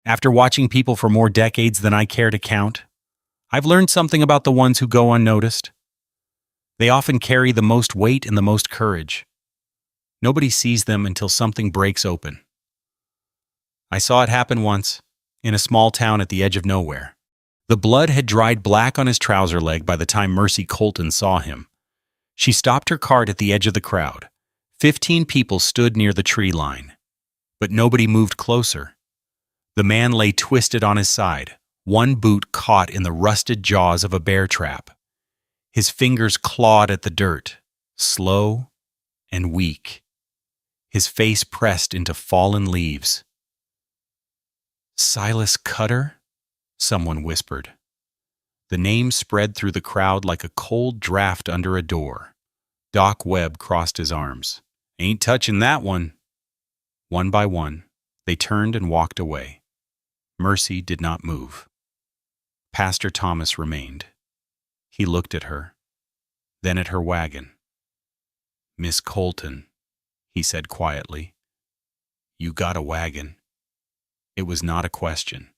After watching people for more decades than I care to count, I've learned something about the ones who go unnoticed. They often carry the most weight and the most courage. Nobody sees them until something breaks open. I saw it happen once, in a small town at the edge of nowhere. The blood had dried black on his trouser leg by the time Mercy Colton saw him. She stopped her cart at the edge of the crowd. 15 people stood near the tree line, but nobody moved closer. The man lay twisted on his side, one boot caught in the rusted jaws of a bear trap. His fingers clawed at the dirt, slow and weak. His face pressed into fallen leaves. "Silas Cutter?" someone whispered. The name spread through the crowd like a cold draft under a door. Doc Webb crossed his arms. "Ain't touching that one." One by one, they turned and walked away. Mercy did not move. Pastor Thomas remained. He looked at her, then at her wagon. "Miss Colton," he said quietly, "you got a wagon." It was not a question.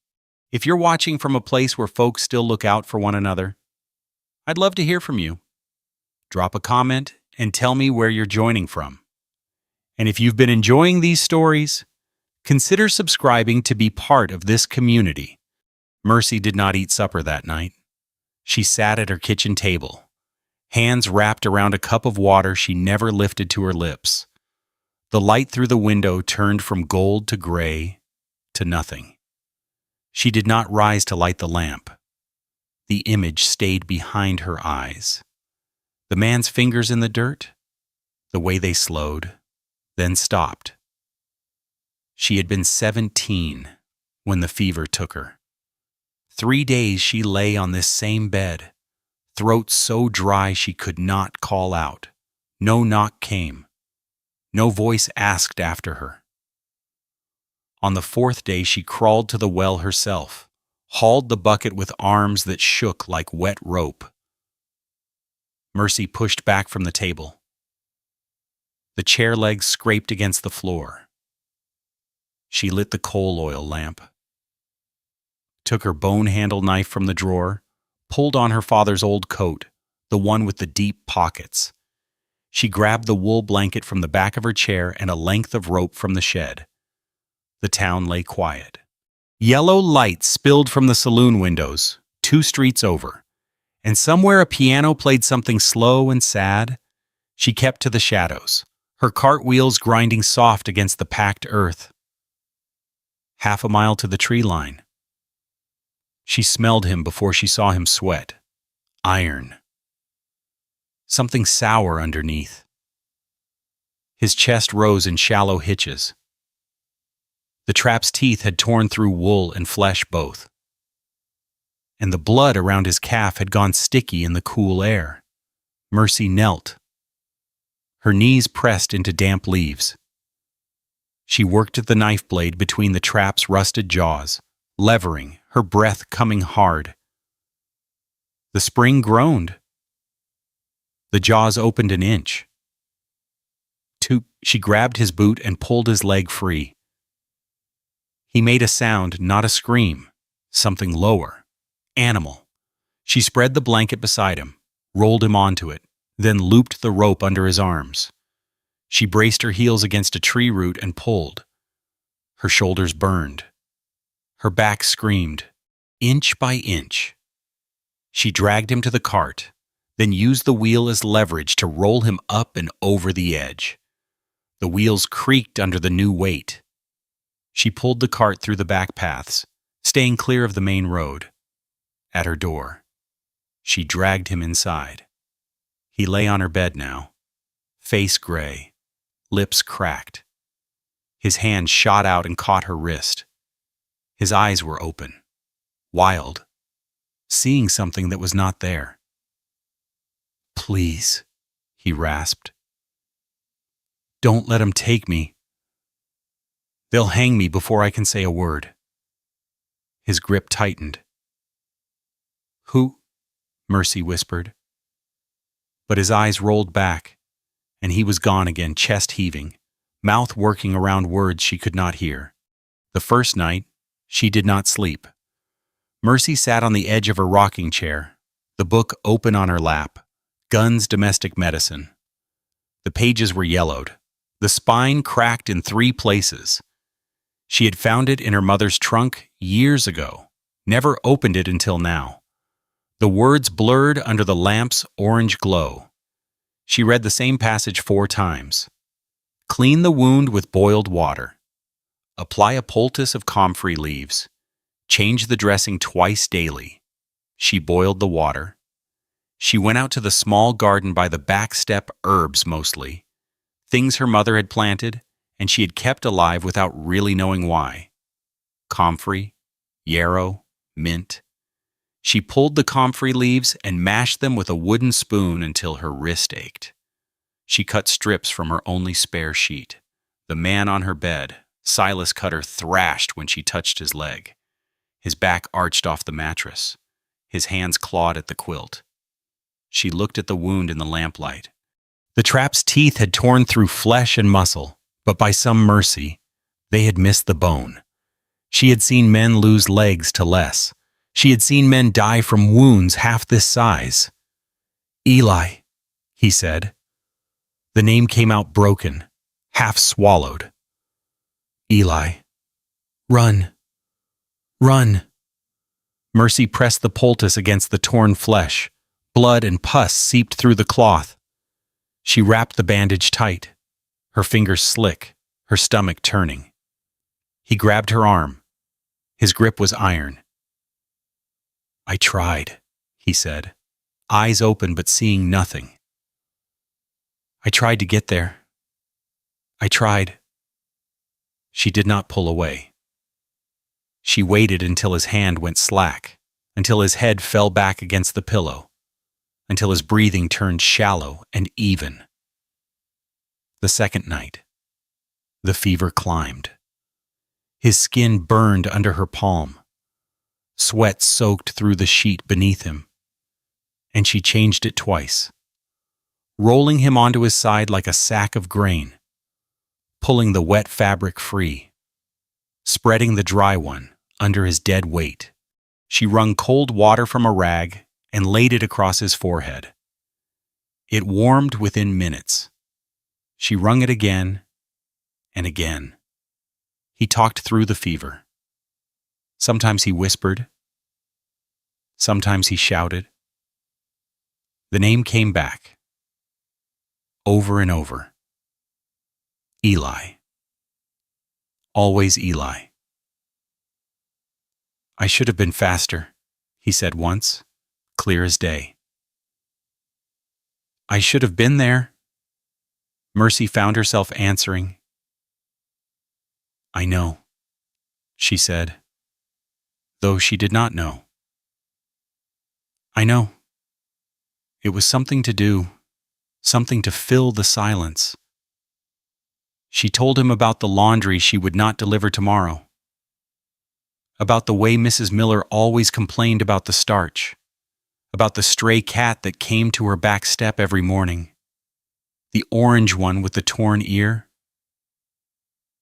If you're watching from a place where folks still look out for one another, I'd love to hear from you. Drop a comment and tell me where you're joining from. And if you've been enjoying these stories, consider subscribing to be part of this community. Mercy did not eat supper that night. She sat at her kitchen table, hands wrapped around a cup of water she never lifted to her lips. The light through the window turned from gold to gray to nothing. She did not rise to light the lamp. The image stayed behind her eyes. The man's fingers in the dirt, the way they slowed, then stopped. She had been 17 when the fever took her. 3 days she lay on this same bed, throat so dry she could not call out. No knock came. No voice asked after her. On the 4th day she crawled to the well herself, hauled the bucket with arms that shook like wet rope. Mercy pushed back from the table. The chair legs scraped against the floor. She lit the coal oil lamp, took her bone-handled knife from the drawer, pulled on her father's old coat, the one with the deep pockets. She grabbed the wool blanket from the back of her chair and a length of rope from the shed. The town lay quiet. Yellow light spilled from the saloon windows, 2 streets over, and somewhere a piano played something slow and sad. She kept to the shadows, her cartwheels grinding soft against the packed earth. Half a mile to the tree line. She smelled him before she saw him sweat. Iron. Something sour underneath. His chest rose in shallow hitches. The trap's teeth had torn through wool and flesh both. And the blood around his calf had gone sticky in the cool air. Mercy knelt. Her knees pressed into damp leaves. She worked at the knife blade between the trap's rusted jaws, levering, her breath coming hard. The spring groaned. The jaws opened an inch. She grabbed his boot and pulled his leg free. He made a sound, not a scream, something lower, animal. She spread the blanket beside him, rolled him onto it, then looped the rope under his arms. She braced her heels against a tree root and pulled. Her shoulders burned. Her back screamed, inch by inch. She dragged him to the cart, then used the wheel as leverage to roll him up and over the edge. The wheels creaked under the new weight. She pulled the cart through the back paths, staying clear of the main road. At her door, she dragged him inside. He lay on her bed now, face gray, lips cracked. His hand shot out and caught her wrist. His eyes were open, wild, seeing something that was not there. "Please," he rasped. "Don't let him take me. They'll hang me before I can say a word." His grip tightened. "Who?" Mercy whispered. But his eyes rolled back, and he was gone again, chest heaving, mouth working around words she could not hear. The first night, She did not sleep. Mercy sat on the edge of her rocking chair, the book open on her lap, Gunn's Domestic Medicine. The pages were yellowed, the spine cracked in 3 places. She had found it in her mother's trunk years ago, never opened it until now. The words blurred under the lamp's orange glow. She read the same passage 4 times. Clean the wound with boiled water. Apply a poultice of comfrey leaves. Change the dressing twice daily. She boiled the water. She went out to the small garden by the back step, herbs mostly, things her mother had planted and she had kept alive without really knowing why. Comfrey, yarrow, mint. She pulled the comfrey leaves and mashed them with a wooden spoon until her wrist ached. She cut strips from her only spare sheet. The man on her bed, Silas Cutter, thrashed when she touched his leg. His back arched off the mattress. His hands clawed at the quilt. She looked at the wound in the lamplight. The trap's teeth had torn through flesh and muscle, but by some mercy, they had missed the bone. She had seen men lose legs to less. She had seen men die from wounds half this size. "Eli," he said. The name came out broken, half swallowed. "Eli. Run. Run." Mercy pressed the poultice against the torn flesh. Blood and pus seeped through the cloth. She wrapped the bandage tight, her fingers slick, her stomach turning. He grabbed her arm. His grip was iron. "I tried," he said, eyes open but seeing nothing. "I tried to get there. I tried." She did not pull away. She waited until his hand went slack, until his head fell back against the pillow, until his breathing turned shallow and even. The second night, the fever climbed. His skin burned under her palm. Sweat soaked through the sheet beneath him, and she changed it twice, rolling him onto his side like a sack of grain, pulling the wet fabric free, spreading the dry one under his dead weight. She wrung cold water from a rag and laid it across his forehead. It warmed within minutes. She wrung it again and again. He talked through the fever. Sometimes he whispered. Sometimes he shouted. The name came back, over and over. Eli. Always Eli. "I should have been faster," he said once, clear as day. "I should have been there." Mercy found herself answering. "I know," she said, though she did not know. "I know. It was something to do, something to fill the silence." She told him about the laundry she would not deliver tomorrow, about the way Mrs. Miller always complained about the starch, about the stray cat that came to her back step every morning, the orange one with the torn ear.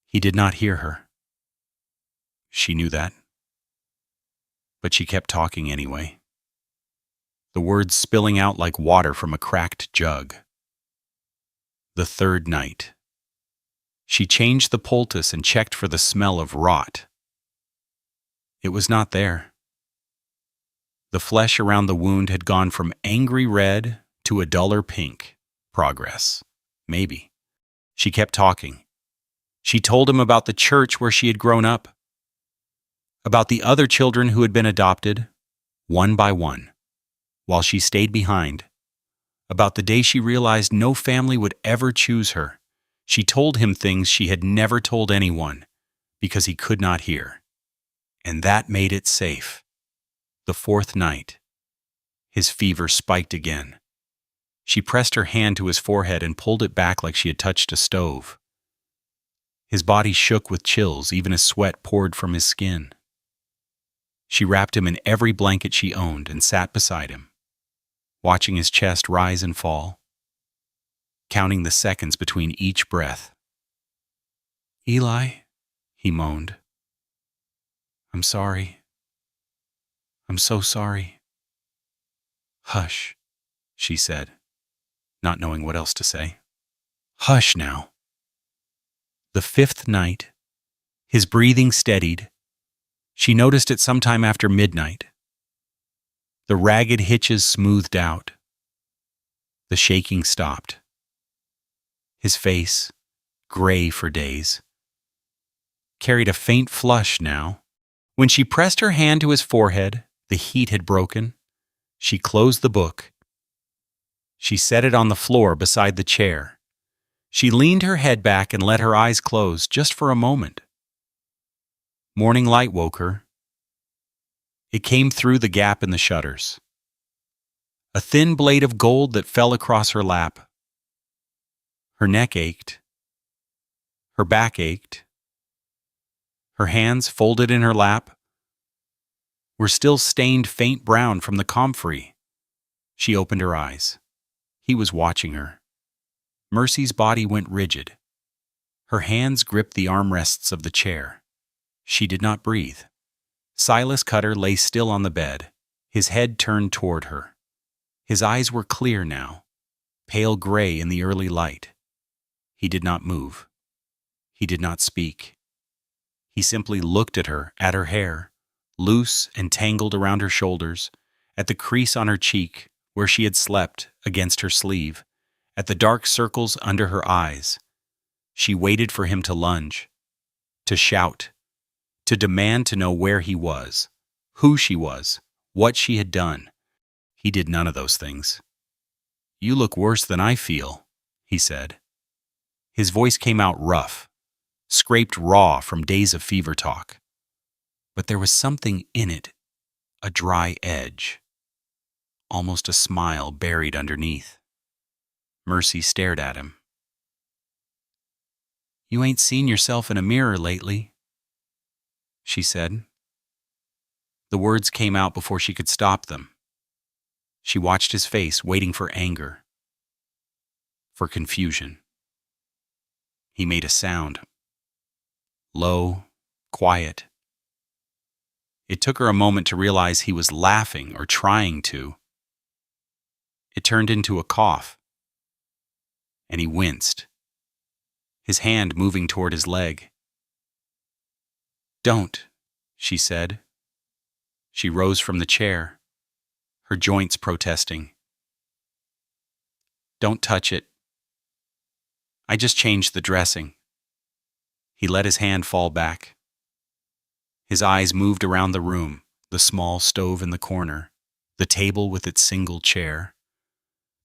He did not hear her. She knew that. But she kept talking anyway, the words spilling out like water from a cracked jug. The third night. She changed the poultice and checked for the smell of rot. It was not there. The flesh around the wound had gone from angry red to a duller pink. Progress. Maybe. She kept talking. She told him about the church where she had grown up, about the other children who had been adopted, one by one, while she stayed behind, about the day she realized no family would ever choose her. She told him things she had never told anyone, because he could not hear. And that made it safe. The fourth night, his fever spiked again. She pressed her hand to his forehead and pulled it back like she had touched a stove. His body shook with chills, even as sweat poured from his skin. She wrapped him in every blanket she owned and sat beside him, watching his chest rise and fall, counting the seconds between each breath. "Eli," he moaned. I'm sorry. I'm so sorry. Hush, she said, not knowing what else to say. Hush now. The fifth night, his breathing steadied. She noticed it sometime after midnight. The ragged hitches smoothed out. The shaking stopped. His face, gray for days, carried a faint flush now. When she pressed her hand to his forehead, the heat had broken. She closed the book. She set it on the floor beside the chair. She leaned her head back and let her eyes close just for a moment. Morning light woke her. It came through the gap in the shutters. A thin blade of gold that fell across her lap. Her neck ached. Her back ached. Her hands, folded in her lap, were still stained faint brown from the comfrey. She opened her eyes. He was watching her. Mercy's body went rigid. Her hands gripped the armrests of the chair. She did not breathe. Silas Cutter lay still on the bed, his head turned toward her. His eyes were clear now, pale gray in the early light. He did not move. He did not speak. He simply looked at her hair, loose and tangled around her shoulders, at the crease on her cheek where she had slept against her sleeve, at the dark circles under her eyes. She waited for him to lunge, to shout, to demand to know where he was, who she was, what she had done. He did none of those things. "You look worse than I feel," he said. His voice came out rough, scraped raw from days of fever talk. But there was something in it, a dry edge, almost a smile buried underneath. Mercy stared at him. "You ain't seen yourself in a mirror lately," she said. The words came out before she could stop them. She watched his face, waiting for anger, for confusion. He made a sound. Low, quiet. It took her a moment to realize he was laughing or trying to. It turned into a cough, and he winced, his hand moving toward his leg. "Don't," she said. She rose from the chair, her joints protesting. "Don't touch it. I just changed the dressing." He let his hand fall back. His eyes moved around the room, the small stove in the corner, the table with its single chair,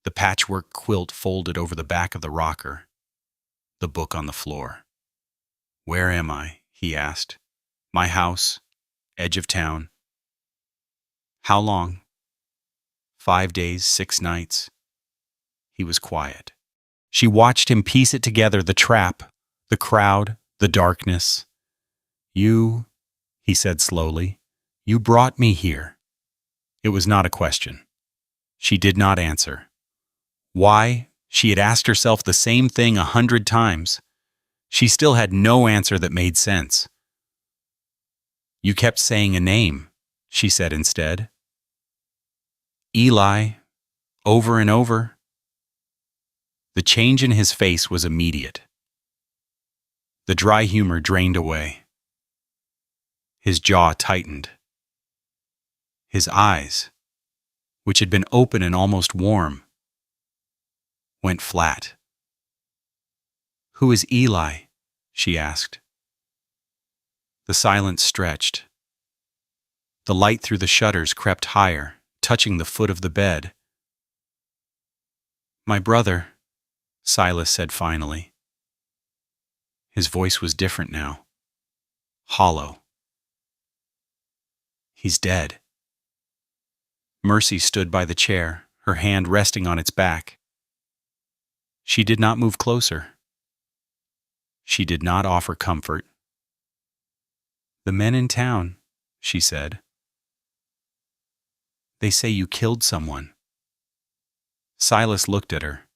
the patchwork quilt folded over the back of the rocker, the book on the floor. "Where am I?" he asked. "My house, edge of town." "How long?" 5 days, 6 nights. He was quiet. She watched him piece it together, the trap, the crowd, the darkness. "You," he said slowly, "you brought me here." It was not a question. She did not answer. Why? She had asked herself the same thing 100 times. She still had no answer that made sense. "You kept saying a name," she said instead. "Eli," over and over. The change in his face was immediate. The dry humor drained away. His jaw tightened. His eyes, which had been open and almost warm, went flat. "Who is Eli?" she asked. The silence stretched. The light through the shutters crept higher, touching the foot of the bed. "My brother," Silas said finally. His voice was different now, hollow. "He's dead." Mercy stood by the chair, her hand resting on its back. She did not move closer. She did not offer comfort. "The men in town," she said. "They say you killed someone." Silas looked at her.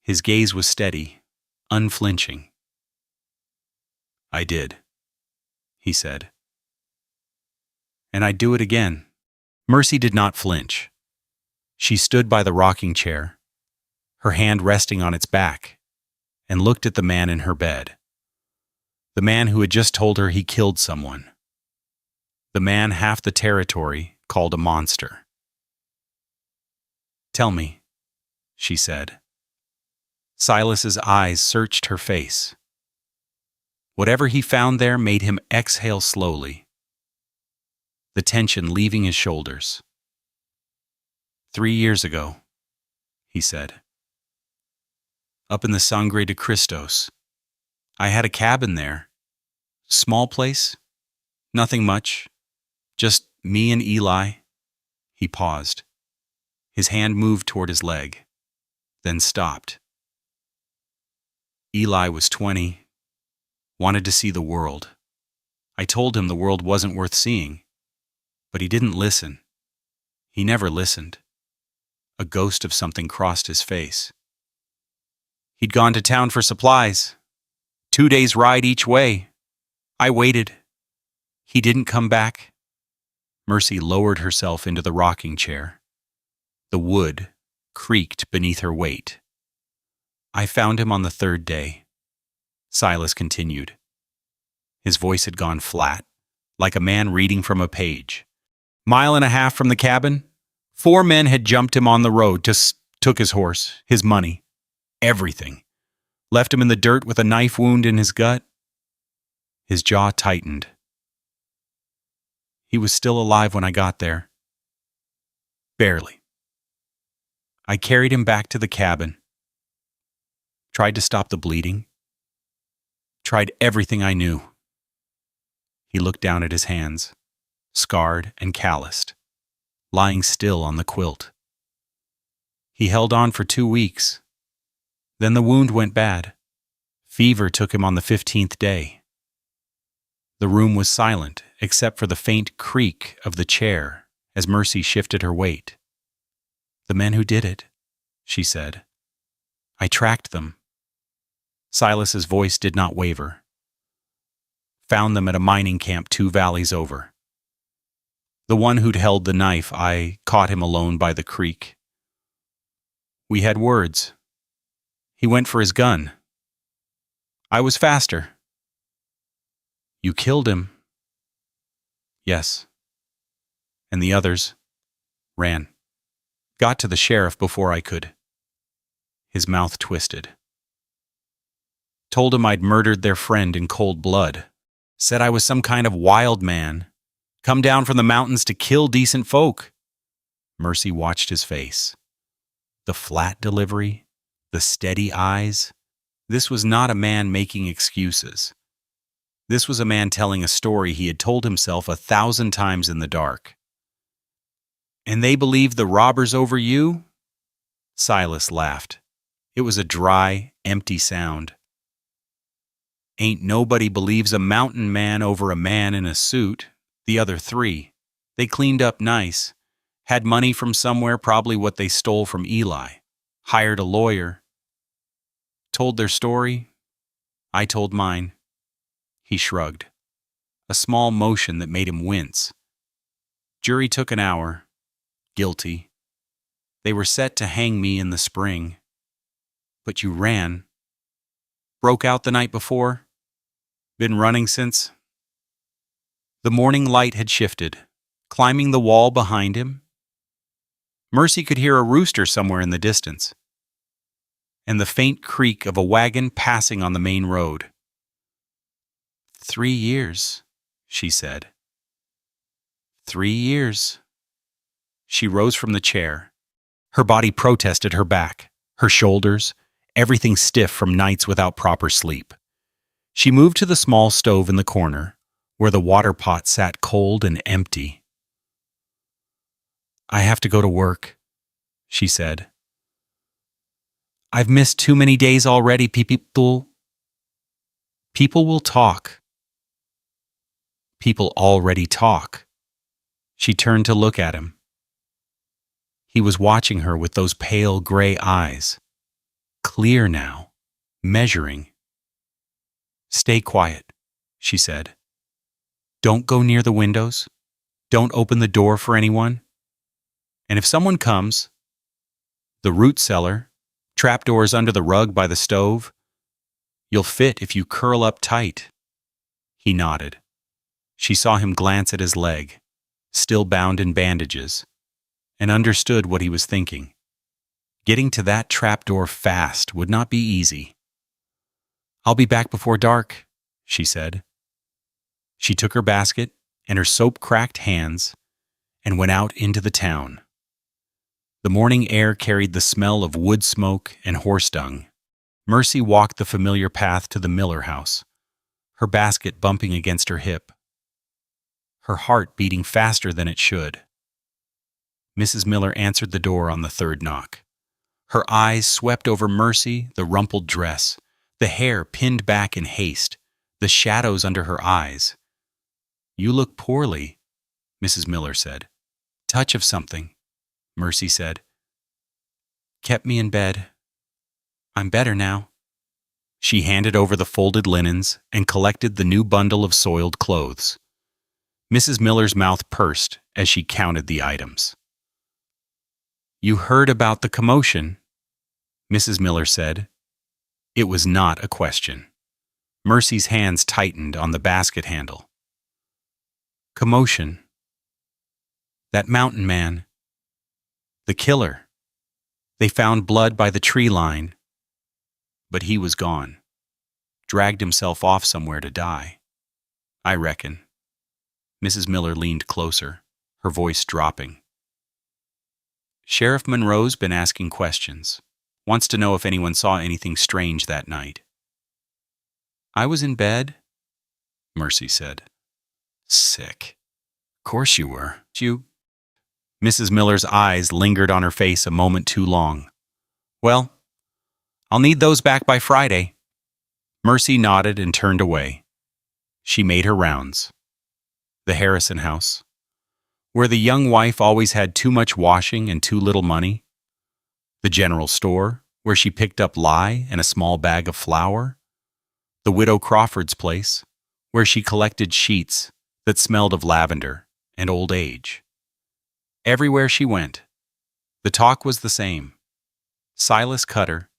His gaze was steady, unflinching. "I did," he said. and I'd do it again. Mercy did not flinch. She stood by the rocking chair, her hand resting on its back, and looked at the man in her bed. The man who had just told her he killed someone. The man half the territory called a monster. "Tell me," she said. Silas's eyes searched her face. Whatever he found there made him exhale slowly, the tension leaving his shoulders. 3 years ago, he said. Up in the Sangre de Cristos. I had a cabin there. Small place, nothing much, just me and Eli. He paused. His hand moved toward his leg, then stopped. Eli was 20, wanted to see the world. I told him the world wasn't worth seeing, but he didn't listen. He never listened. A ghost of something crossed his face. He'd gone to town for supplies. 2 days' ride each way. I waited. He didn't come back. Mercy lowered herself into the rocking chair. The wood creaked beneath her weight. I found him on the 3rd day. Silas continued. His voice had gone flat, like a man reading from a page. 1.5 miles from the cabin, 4 men had jumped him on the road, took his horse, his money, everything. Left him in the dirt with a knife wound in his gut. His jaw tightened. He was still alive when I got there. Barely. I carried him back to the cabin. Tried to stop the bleeding. Tried everything I knew. He looked down at his hands, scarred and calloused, lying still on the quilt. He held on for 2 weeks. Then the wound went bad. Fever took him on the 15th day. The room was silent except for the faint creak of the chair as Mercy shifted her weight. The men who did it, she said. I tracked them. Silas's voice did not waver. Found them at a mining camp 2 valleys over. The one who'd held the knife, I caught him alone by the creek. We had words. He went for his gun. I was faster. You killed him. Yes. And the others ran. Got to the sheriff before I could. His mouth twisted. Told him I'd murdered their friend in cold blood. Said I was some kind of wild man. Come down from the mountains to kill decent folk. Mercy watched his face. The flat delivery, the steady eyes. This was not a man making excuses. This was a man telling a story he had told himself 1,000 times in the dark. And they believed the robbers over you? Silas laughed. It was a dry, empty sound. Ain't nobody believes a mountain man over a man in a suit. The other 3. They cleaned up nice. Had money from somewhere, probably what they stole from Eli. Hired a lawyer. Told their story. I told mine. He shrugged. A small motion that made him wince. Jury took an hour. Guilty. They were set to hang me in the spring. But you ran. Broke out the night before. Been running since. The morning light had shifted, climbing the wall behind him. Mercy could hear a rooster somewhere in the distance, and the faint creak of a wagon passing on the main road. 3 years, she said. 3 years. She rose from the chair. Her body protested her back, her shoulders, everything stiff from nights without proper sleep. She moved to the small stove in the corner, where the water pot sat cold and empty. I have to go to work, she said. I've missed too many days already, people. People will talk. People already talk. She turned to look at him. He was watching her with those pale gray eyes. Clear now, measuring. Stay quiet, she said. Don't go near the windows. Don't open the door for anyone. And if someone comes, the root cellar, trapdoors under the rug by the stove, you'll fit if you curl up tight. He nodded. She saw him glance at his leg, still bound in bandages, and understood what he was thinking. Getting to that trapdoor fast would not be easy. "I'll be back before dark," she said. She took her basket and her soap-cracked hands and went out into the town. The morning air carried the smell of wood smoke and horse dung. Mercy walked the familiar path to the Miller house, her basket bumping against her hip, her heart beating faster than it should. Mrs. Miller answered the door on the third knock. Her eyes swept over Mercy, the rumpled dress, the hair pinned back in haste, the shadows under her eyes. "You look poorly," Mrs. Miller said. "Touch of something," Mercy said. "Kept me in bed. I'm better now." She handed over the folded linens and collected the new bundle of soiled clothes. Mrs. Miller's mouth pursed as she counted the items. "You heard about the commotion," Mrs. Miller said. It was not a question. Mercy's hands tightened on the basket handle. "Commotion. That Mountainman. The killer. They found blood by the tree line. But he was gone. Dragged himself off somewhere to die. I reckon." Mrs. Miller leaned closer, her voice dropping. "Sheriff Monroe's been asking questions. Wants to know if anyone saw anything strange that night." "I was in bed," Mercy said. "Sick. Course you were. You..." Mrs. Miller's eyes lingered on her face a moment too long. "Well, I'll need those back by Friday." Mercy nodded and turned away. She made her rounds. The Harrison house, where the young wife always had too much washing and too little money. The general store, where she picked up lye and a small bag of flour. The widow Crawford's place, where she collected sheets that smelled of lavender and old age. Everywhere she went, the talk was the same. Silas Cutter,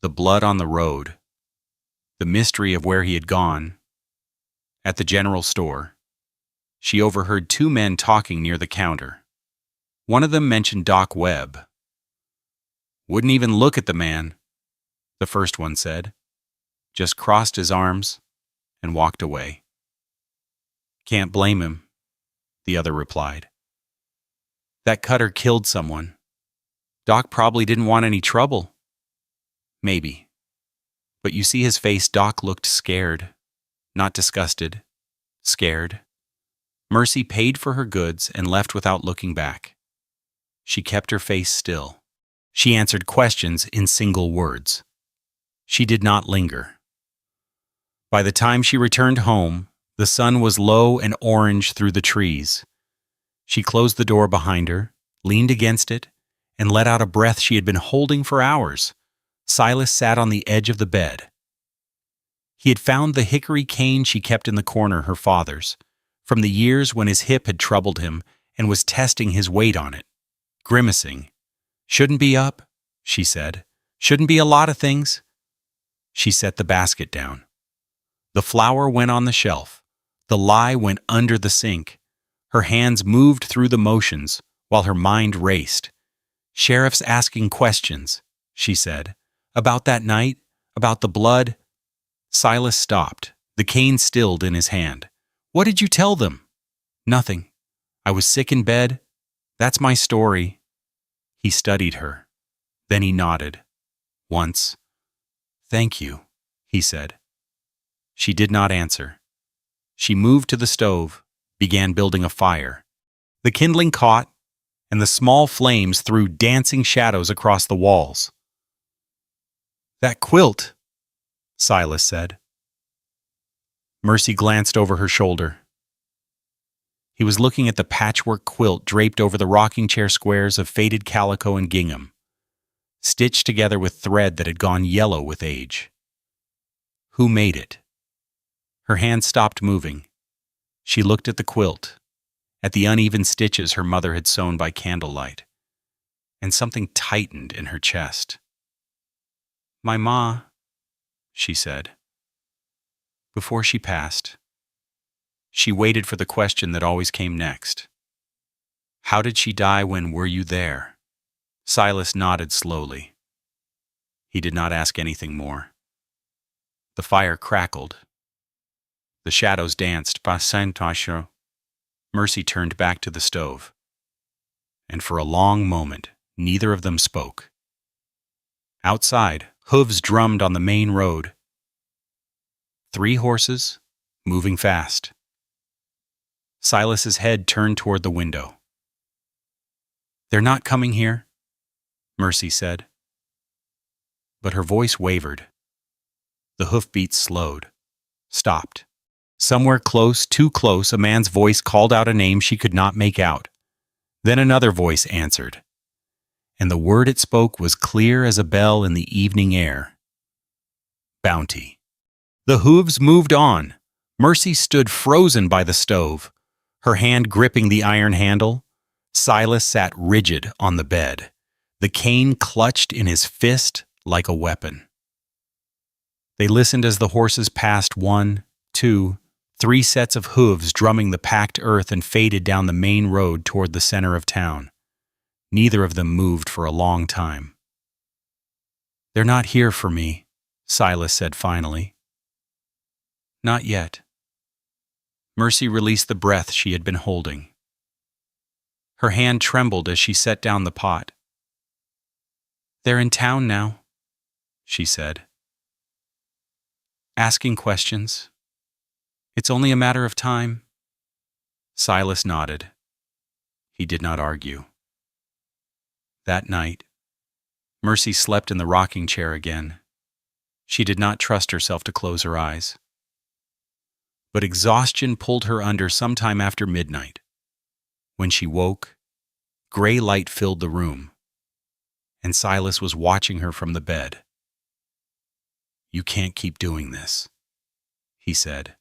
the blood on the road, the mystery of where he had gone. At the general store, she overheard two men talking near the counter. One of them mentioned Doc Webb. "Wouldn't even look at the man," the first one said. Just crossed his arms and walked away. "Can't blame him," the other replied. "That Cutter killed someone. Doc probably didn't want any trouble." "Maybe. But you see his face, Doc looked scared. Not disgusted. Scared." Mercy paid for her goods and left without looking back. She kept her face still. She answered questions in single words. She did not linger. By the time she returned home, the sun was low and orange through the trees. She closed the door behind her, leaned against it, and let out a breath she had been holding for hours. Silas sat on the edge of the bed. He had found the hickory cane she kept in the corner, her father's, from the years when his hip had troubled him, and was testing his weight on it. Grimacing. "Shouldn't be up," she said. "Shouldn't be a lot of things." She set the basket down. The flour went on the shelf. The lye went under the sink. Her hands moved through the motions while her mind raced. "Sheriff's asking questions," she said. "About that night, about the blood." Silas stopped, the cane stilled in his hand. "What did you tell them?" "Nothing. I was sick in bed. That's my story." He studied her. Then he nodded. Once. "Thank you," he said. She did not answer. She moved to the stove, began building a fire. The kindling caught, and the small flames threw dancing shadows across the walls. "That quilt," Silas said. Mercy glanced over her shoulder. He was looking at the patchwork quilt draped over the rocking chair squares of faded calico and gingham, stitched together with thread that had gone yellow with age. Who made it? Her hand stopped moving. She looked at the quilt. at the uneven stitches her mother had sewn by candlelight, and something tightened in her chest. "My ma," she said. Before she passed, she waited for the question that always came next. "How did she die when were you there?" Silas nodded slowly. He did not ask anything more. The fire crackled. The shadows danced. Mercy turned back to the stove, and for a long moment neither of them spoke. Outside, hooves drummed on the main road. 3 horses, moving fast. Silas's head turned toward the window. "They're not coming here," Mercy said. But her voice wavered. The hoofbeats slowed, stopped. Somewhere close, too close, a man's voice called out a name she could not make out. Then another voice answered, and the word it spoke was clear as a bell in the evening air. Bounty. The hooves moved on. Mercy stood frozen by the stove, her hand gripping the iron handle. Silas sat rigid on the bed, the cane clutched in his fist like a weapon. They listened as the horses passed 1, 2, 3 sets of hooves drumming the packed earth and faded down the main road toward the center of town. Neither of them moved for a long time. "They're not here for me," Silas said finally. "Not yet." Mercy released the breath she had been holding. Her hand trembled as she set down the pot. "They're in town now," she said. "Asking questions. It's only a matter of time." Silas nodded. He did not argue. That night, Mercy slept in the rocking chair again. She did not trust herself to close her eyes. But exhaustion pulled her under sometime after midnight. When she woke, gray light filled the room, and Silas was watching her from the bed. "You can't keep doing this," he said.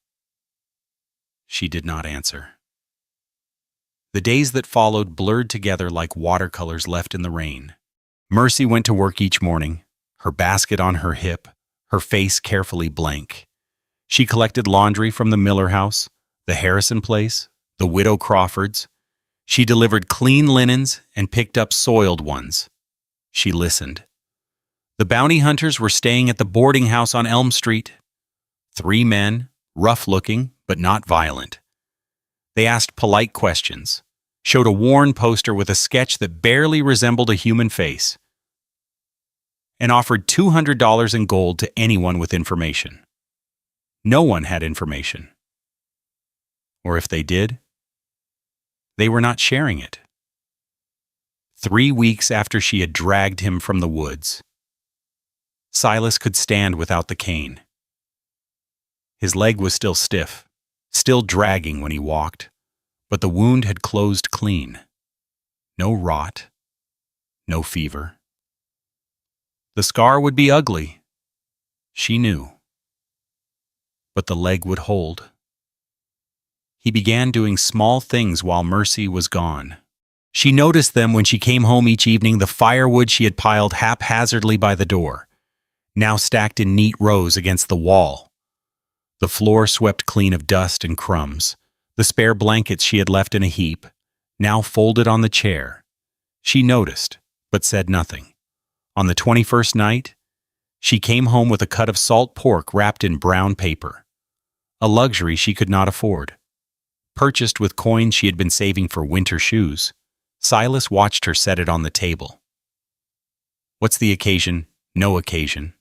She did not answer. The days that followed blurred together like watercolors left in the rain. Mercy went to work each morning, her basket on her hip, her face carefully blank. She collected laundry from the Miller house, the Harrison place, the Widow Crawford's. She delivered clean linens and picked up soiled ones. She listened. The bounty hunters were staying at the boarding house on Elm Street. 3 men, rough-looking but not violent. They asked polite questions, showed a worn poster with a sketch that barely resembled a human face, and offered $200 in gold to anyone with information. No one had information. Or if they did, they were not sharing it. 3 weeks after she had dragged him from the woods, Silas could stand without the cane. His leg was still stiff, still dragging when he walked, but the wound had closed clean. No rot, no fever. The scar would be ugly, she knew, but the leg would hold. He began doing small things while Mercy was gone. She noticed them when she came home each evening, the firewood she had piled haphazardly by the door, now stacked in neat rows against the wall. The floor swept clean of dust and crumbs, the spare blankets she had left in a heap, now folded on the chair. She noticed, but said nothing. On the 21st night, she came home with a cut of salt pork wrapped in brown paper, a luxury she could not afford. Purchased with coins she had been saving for winter shoes, Silas watched her set it on the table. "What's the occasion?" "No occasion."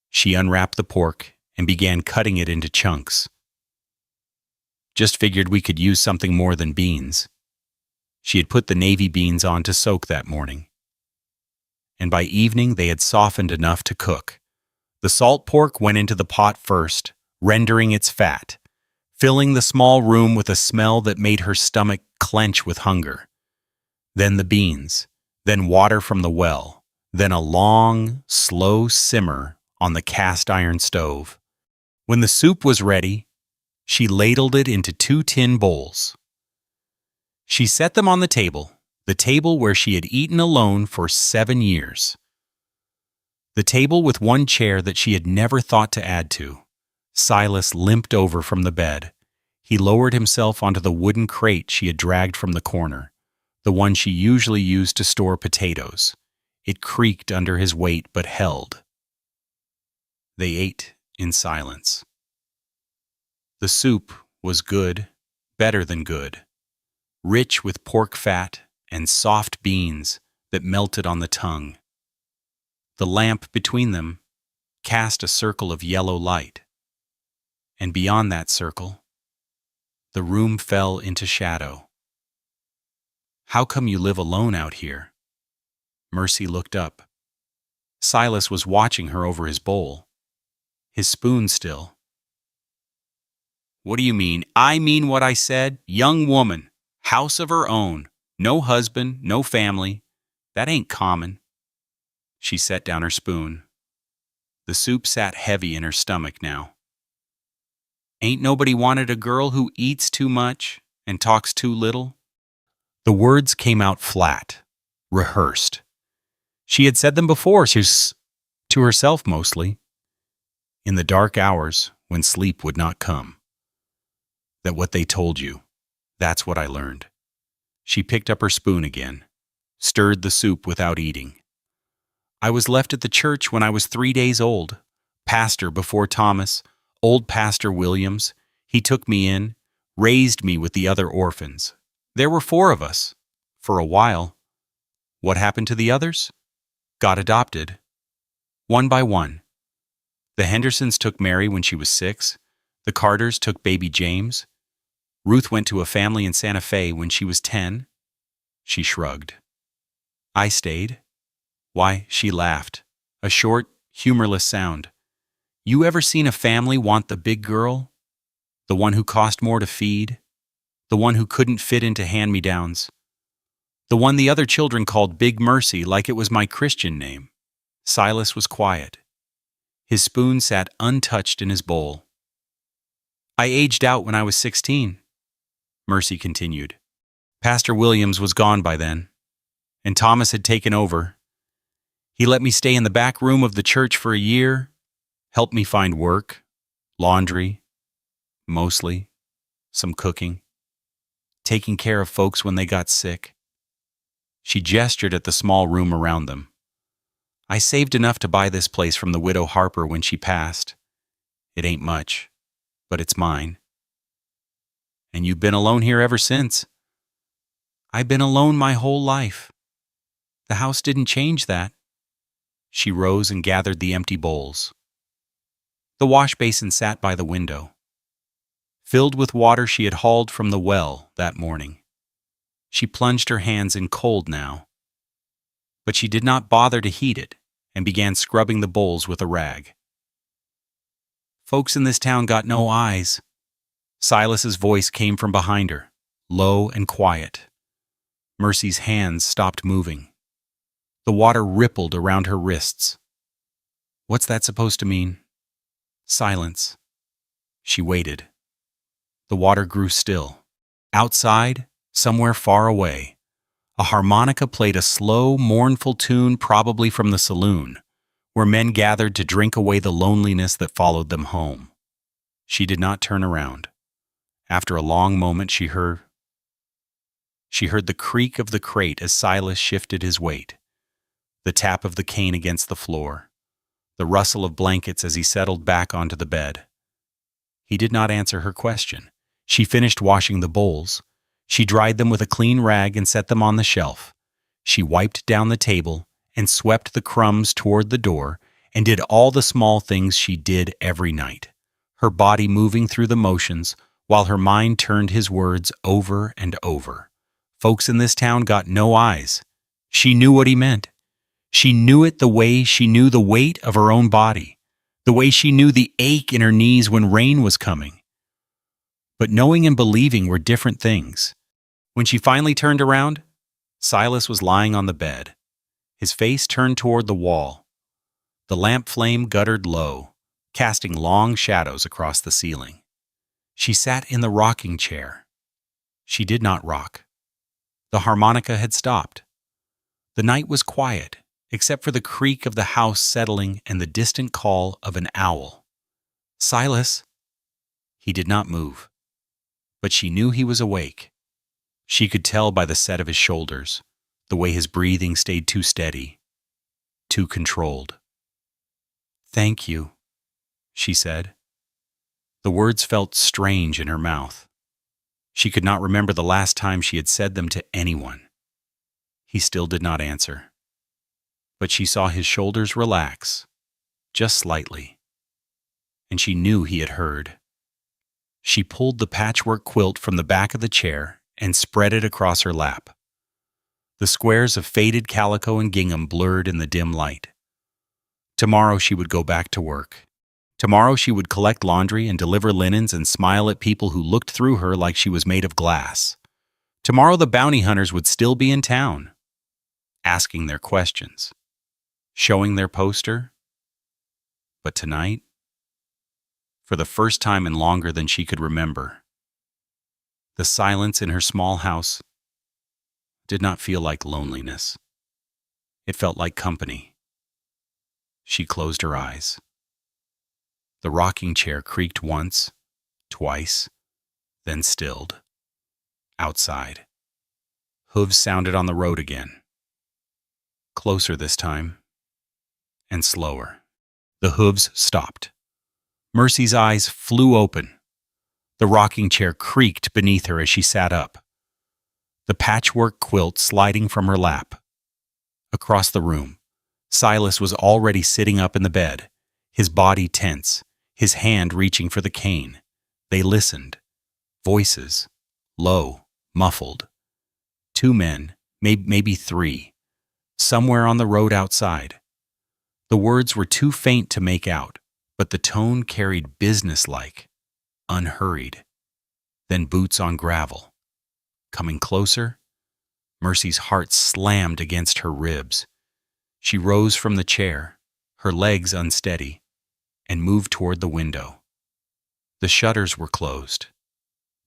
She unwrapped the pork and began cutting it into chunks. "Just figured we could use something more than beans." She had put the navy beans on to soak that morning, and by evening they had softened enough to cook. The salt pork went into the pot first, rendering its fat, filling the small room with a smell that made her stomach clench with hunger. Then the beans, then water from the well, then a long, slow simmer on the cast iron stove. When the soup was ready, she ladled it into 2 tin bowls. She set them on the table where she had eaten alone for 7 years. The table with one chair that she had never thought to add to. Silas limped over from the bed. He lowered himself onto the wooden crate she had dragged from the corner, the one she usually used to store potatoes. It creaked under his weight but held. They ate in silence. The soup was good, better than good, rich with pork fat and soft beans that melted on the tongue. The lamp between them cast a circle of yellow light, and beyond that circle, the room fell into shadow. "How come you live alone out here?" Mercy looked up. Silas was watching her over his bowl, his spoon still. "What do you mean?" "I mean what I said. Young woman, house of her own, no husband, no family. That ain't common." She set down her spoon. The soup sat heavy in her stomach now. "Ain't nobody wanted a girl who eats too much and talks too little?" The words came out flat, rehearsed. She had said them before, to herself mostly, in the dark hours when sleep would not come. That what they told you, that's what I learned. She picked up her spoon again, stirred the soup without eating. "I was left at the church when I was 3 days old. Pastor before Thomas, old Pastor Williams. He took me in, raised me with the other orphans. There were 4 of us, for a while. What happened to the others? Got adopted. One by one. The Hendersons took Mary when she was 6. The Carters took baby James. Ruth went to a family in Santa Fe when she was 10. She shrugged. I stayed. Why, she laughed. A short, humorless sound. You ever seen a family want the big girl? The one who cost more to feed? The one who couldn't fit into hand-me-downs? The one the other children called Big Mercy like it was my Christian name. Silas was quiet. His spoon sat untouched in his bowl. I aged out when I was 16, Mercy continued. Pastor Williams was gone by then, and Thomas had taken over. He let me stay in the back room of the church for a year, helped me find work, laundry, mostly, some cooking, taking care of folks when they got sick. She gestured at the small room around them. I saved enough to buy this place from the widow Harper when she passed. It ain't much, but it's mine. And you've been alone here ever since. I've been alone my whole life. The house didn't change that. She rose and gathered the empty bowls. The wash basin sat by the window, filled with water she had hauled from the well that morning. She plunged her hands in cold now, but she did not bother to heat it and began scrubbing the bowls with a rag. Folks in this town got no eyes. Silas's voice came from behind her, low and quiet. Mercy's hands stopped moving. The water rippled around her wrists. What's that supposed to mean? Silence. She waited. The water grew still. Outside, somewhere far away, a harmonica played a slow, mournful tune probably from the saloon, where men gathered to drink away the loneliness that followed them home. She did not turn around. After a long moment she heard the creak of the crate as Silas shifted his weight, the tap of the cane against the floor, the rustle of blankets as he settled back onto the bed. He did not answer her question. She finished washing the bowls. She dried them with a clean rag and set them on the shelf. She wiped down the table and swept the crumbs toward the door and did all the small things she did every night, her body moving through the motions while her mind turned his words over and over. Folks in this town got no eyes. She knew what he meant. She knew it the way she knew the weight of her own body, the way she knew the ache in her knees when rain was coming. But knowing and believing were different things. When she finally turned around, Silas was lying on the bed, his face turned toward the wall. The lamp flame guttered low, casting long shadows across the ceiling. She sat in the rocking chair. She did not rock. The harmonica had stopped. The night was quiet, except for the creak of the house settling and the distant call of an owl. "Silas!" He did not move, but she knew he was awake. She could tell by the set of his shoulders, the way his breathing stayed too steady, too controlled. "Thank you," she said. The words felt strange in her mouth. She could not remember the last time she had said them to anyone. He still did not answer. But she saw his shoulders relax, just slightly, and she knew he had heard. She pulled the patchwork quilt from the back of the chair and spread it across her lap. The squares of faded calico and gingham blurred in the dim light. Tomorrow she would go back to work. Tomorrow she would collect laundry and deliver linens and smile at people who looked through her like she was made of glass. Tomorrow the bounty hunters would still be in town, asking their questions, showing their poster. But tonight, for the first time in longer than she could remember, the silence in her small house did not feel like loneliness. It felt like company. She closed her eyes. The rocking chair creaked once, twice, then stilled. Outside, hooves sounded on the road again. Closer this time, and slower. The hooves stopped. Mercy's eyes flew open. The rocking chair creaked beneath her as she sat up. The patchwork quilt sliding from her lap. Across the room, Silas was already sitting up in the bed, his body tense, his hand reaching for the cane. They listened. Voices, low, muffled. Two men, maybe three, somewhere on the road outside. The words were too faint to make out, but the tone carried businesslike, unhurried. Then boots on gravel. Coming closer, Mercy's heart slammed against her ribs. She rose from the chair, her legs unsteady, and moved toward the window. The shutters were closed,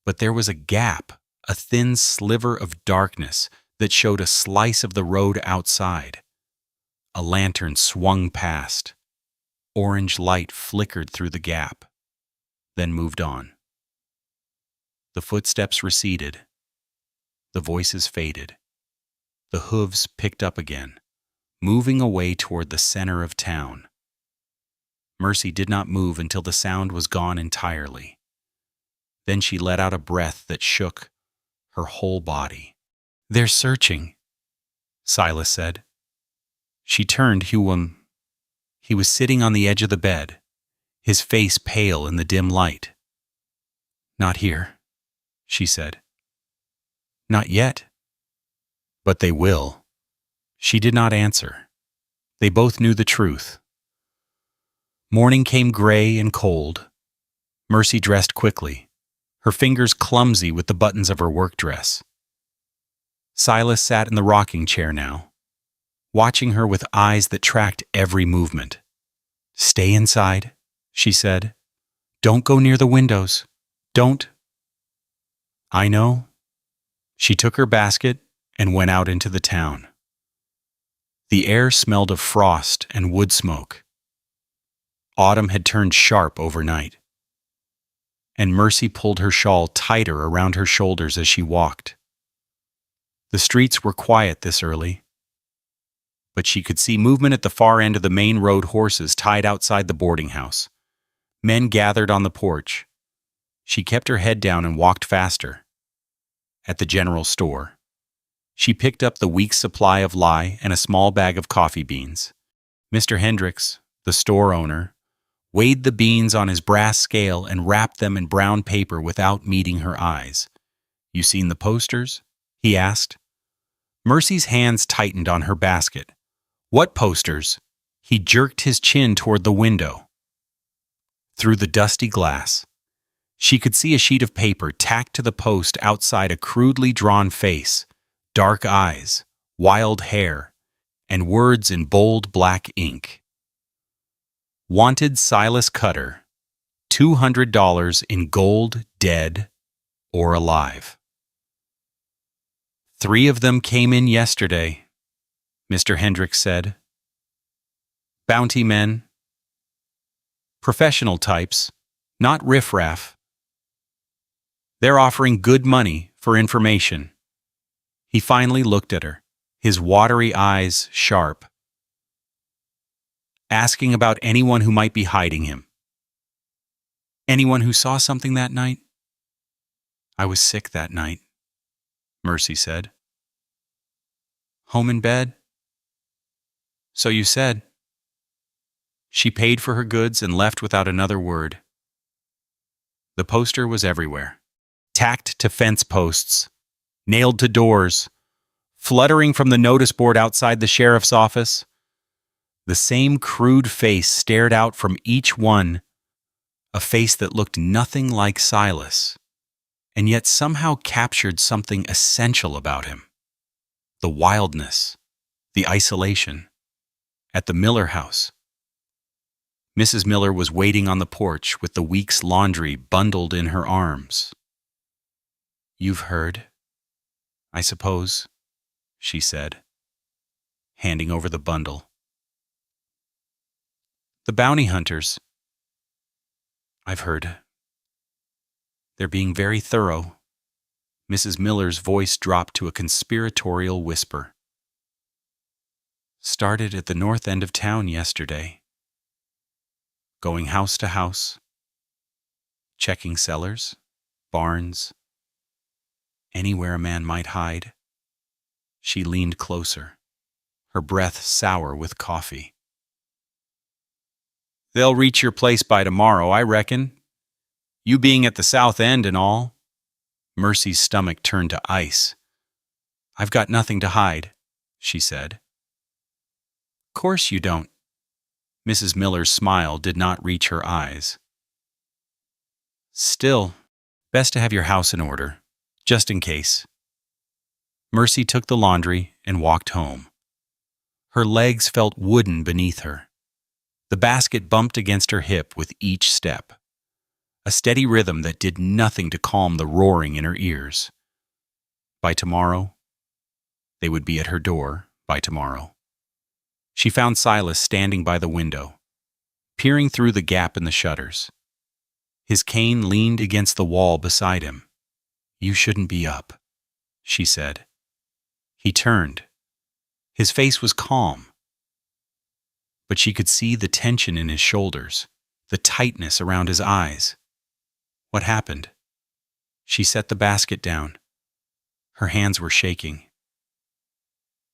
but there was a gap, a thin sliver of darkness that showed a slice of the road outside. A lantern swung past. Orange light flickered through the gap, then moved on. The footsteps receded. The voices faded. The hooves picked up again, moving away toward the center of town. Mercy did not move until the sound was gone entirely. Then she let out a breath that shook her whole body. "They're searching," Silas said. She turned. He was sitting on the edge of the bed, his face pale in the dim light. "Not here," she said. "Not yet." "But they will." She did not answer. They both knew the truth. Morning came gray and cold. Mercy dressed quickly, her fingers clumsy with the buttons of her work dress. Silas sat in the rocking chair now, watching her with eyes that tracked every movement. "Stay inside," she said. "Don't go near the windows. Don't." "I know." She took her basket and went out into the town. The air smelled of frost and wood smoke. Autumn had turned sharp overnight, and Mercy pulled her shawl tighter around her shoulders as she walked. The streets were quiet this early, but she could see movement at the far end of the main road, horses tied outside the boarding house. Men gathered on the porch. She kept her head down and walked faster. At the general store, she picked up the week's supply of lye and a small bag of coffee beans. Mr. Hendricks, the store owner, weighed the beans on his brass scale and wrapped them in brown paper without meeting her eyes. "You seen the posters?" he asked. Mercy's hands tightened on her basket. "What posters?" He jerked his chin toward the window. Through the dusty glass, she could see a sheet of paper tacked to the post outside a crudely drawn face, dark eyes, wild hair, and words in bold black ink. "Wanted Silas Cutter, $200 in gold, dead or alive." 3 of them came in yesterday, Mr. Hendricks said. Bounty men. Professional types, not riffraff. They're offering good money for information. He finally looked at her, his watery eyes sharp. Asking about anyone who might be hiding him. Anyone who saw something that night? I was sick that night, Mercy said. Home in bed? So you said. She paid for her goods and left without another word. The poster was everywhere, tacked to fence posts, nailed to doors, fluttering from the notice board outside the sheriff's office. The same crude face stared out from each one, a face that looked nothing like Silas, and yet somehow captured something essential about him. The wildness, the isolation. At the Miller house. Mrs. Miller was waiting on the porch with the week's laundry bundled in her arms. You've heard, I suppose, she said, handing over the bundle. The bounty hunters. I've heard. They're being very thorough. Mrs. Miller's voice dropped to a conspiratorial whisper. Started at the north end of town yesterday. Going house to house. Checking cellars, barns, anywhere a man might hide. She leaned closer, her breath sour with coffee. They'll reach your place by tomorrow, I reckon. You being at the south end and all. Mercy's stomach turned to ice. I've got nothing to hide, she said. Course you don't. Mrs. Miller's smile did not reach her eyes. Still, best to have your house in order, just in case. Mercy took the laundry and walked home. Her legs felt wooden beneath her. The basket bumped against her hip with each step, a steady rhythm that did nothing to calm the roaring in her ears. By tomorrow, they would be at her door by tomorrow. She found Silas standing by the window, peering through the gap in the shutters. His cane leaned against the wall beside him. You shouldn't be up, she said. He turned. His face was calm, but she could see the tension in his shoulders, the tightness around his eyes. What happened? She set the basket down. Her hands were shaking.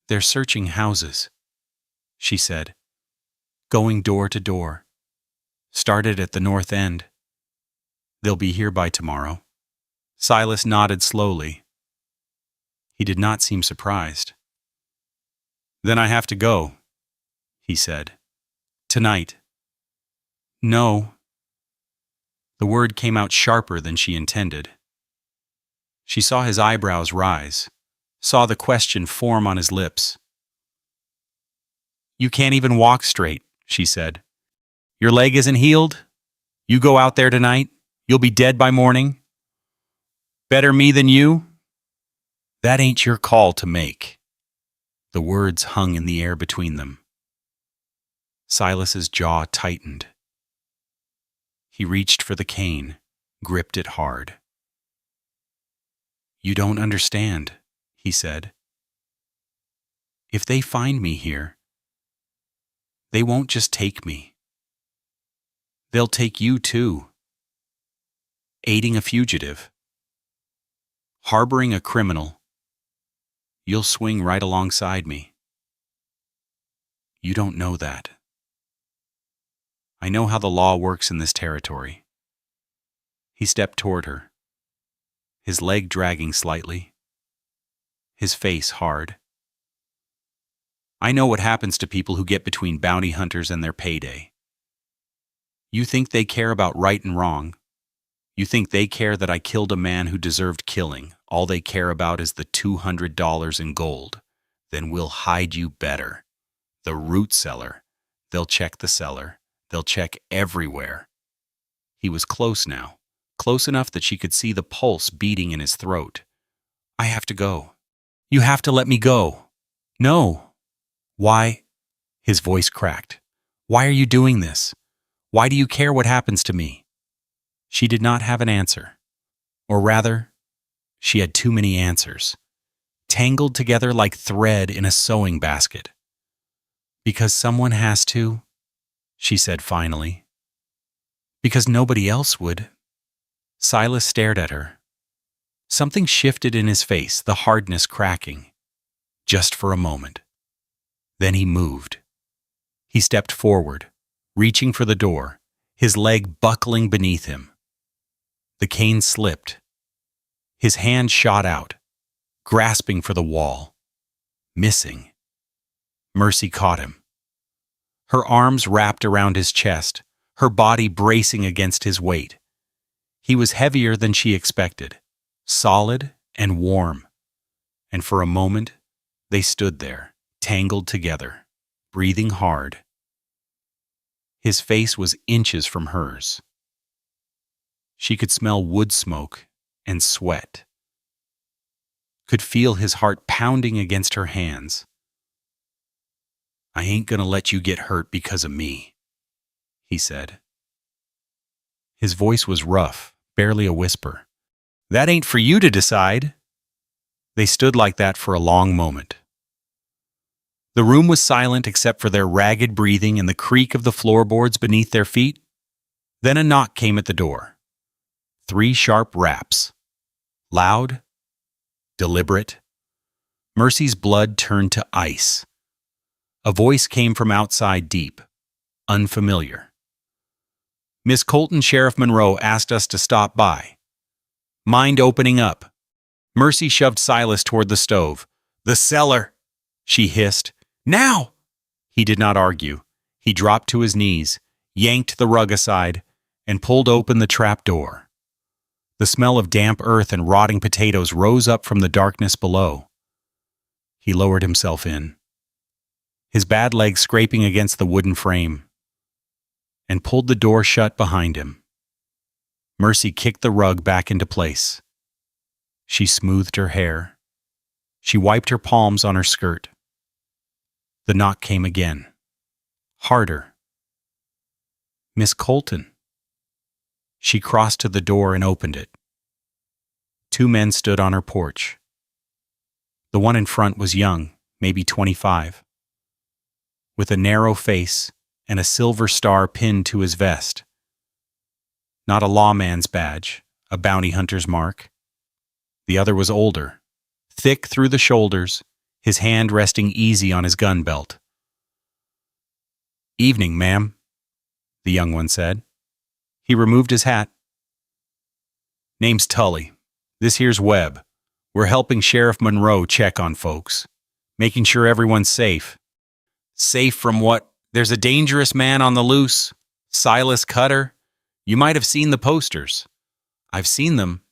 They're searching houses, she said, going door to door. Started at the north end. They'll be here by tomorrow. Silas nodded slowly. He did not seem surprised. Then I have to go, he said. Tonight. No. The word came out sharper than she intended. She saw his eyebrows rise, saw the question form on his lips. You can't even walk straight, she said. Your leg isn't healed? You go out there tonight, you'll be dead by morning? Better me than you? That ain't your call to make. The words hung in the air between them. Silas's jaw tightened. He reached for the cane, gripped it hard. You don't understand, he said. If they find me here, they won't just take me. They'll take you too. Aiding a fugitive. Harboring a criminal. You'll swing right alongside me. You don't know that. I know how the law works in this territory. He stepped toward her, his leg dragging slightly, his face hard. I know what happens to people who get between bounty hunters and their payday. You think they care about right and wrong. You think they care that I killed a man who deserved killing. All they care about is the $200 in gold. Then we'll hide you better. The root cellar. They'll check the cellar. They'll check everywhere. He was close now, close enough that she could see the pulse beating in his throat. I have to go. You have to let me go. No. Why? His voice cracked. Why are you doing this? Why do you care what happens to me? She did not have an answer. Or rather, she had too many answers, tangled together like thread in a sewing basket. Because someone has to, she said finally. Because nobody else would. Silas stared at her. Something shifted in his face, the hardness cracking. Just for a moment. Then he moved. He stepped forward, reaching for the door, his leg buckling beneath him. The cane slipped. His hand shot out, grasping for the wall. Missing. Mercy caught him. Her arms wrapped around his chest, her body bracing against his weight. He was heavier than she expected, solid and warm. And for a moment, they stood there, tangled together, breathing hard. His face was inches from hers. She could smell wood smoke and sweat. Could feel his heart pounding against her hands. I ain't gonna let you get hurt because of me, he said. His voice was rough, barely a whisper. That ain't for you to decide. They stood like that for a long moment. The room was silent except for their ragged breathing and the creak of the floorboards beneath their feet. Then a knock came at the door. 3 sharp raps. Loud, deliberate. Mercy's blood turned to ice. A voice came from outside deep, unfamiliar. Miss Colton, Sheriff Monroe asked us to stop by. Mind opening up. Mercy shoved Silas toward the stove. The cellar, she hissed. Now! He did not argue. He dropped to his knees, yanked the rug aside, and pulled open the trap door. The smell of damp earth and rotting potatoes rose up from the darkness below. He lowered himself in, his bad leg scraping against the wooden frame, and pulled the door shut behind him. Mercy kicked the rug back into place. She smoothed her hair. She wiped her palms on her skirt. The knock came again. Harder. Miss Colton. She crossed to the door and opened it. 2 men stood on her porch. The one in front was young, maybe 25, with a narrow face and a silver star pinned to his vest. Not a lawman's badge, a bounty hunter's mark. The other was older, thick through the shoulders, his hand resting easy on his gun belt. Evening, ma'am, the young one said. He removed his hat. Name's Tully. This here's Webb. We're helping Sheriff Monroe check on folks, making sure everyone's safe. Safe from what? There's a dangerous man on the loose. Silas Cutter. You might have seen the posters. I've seen them.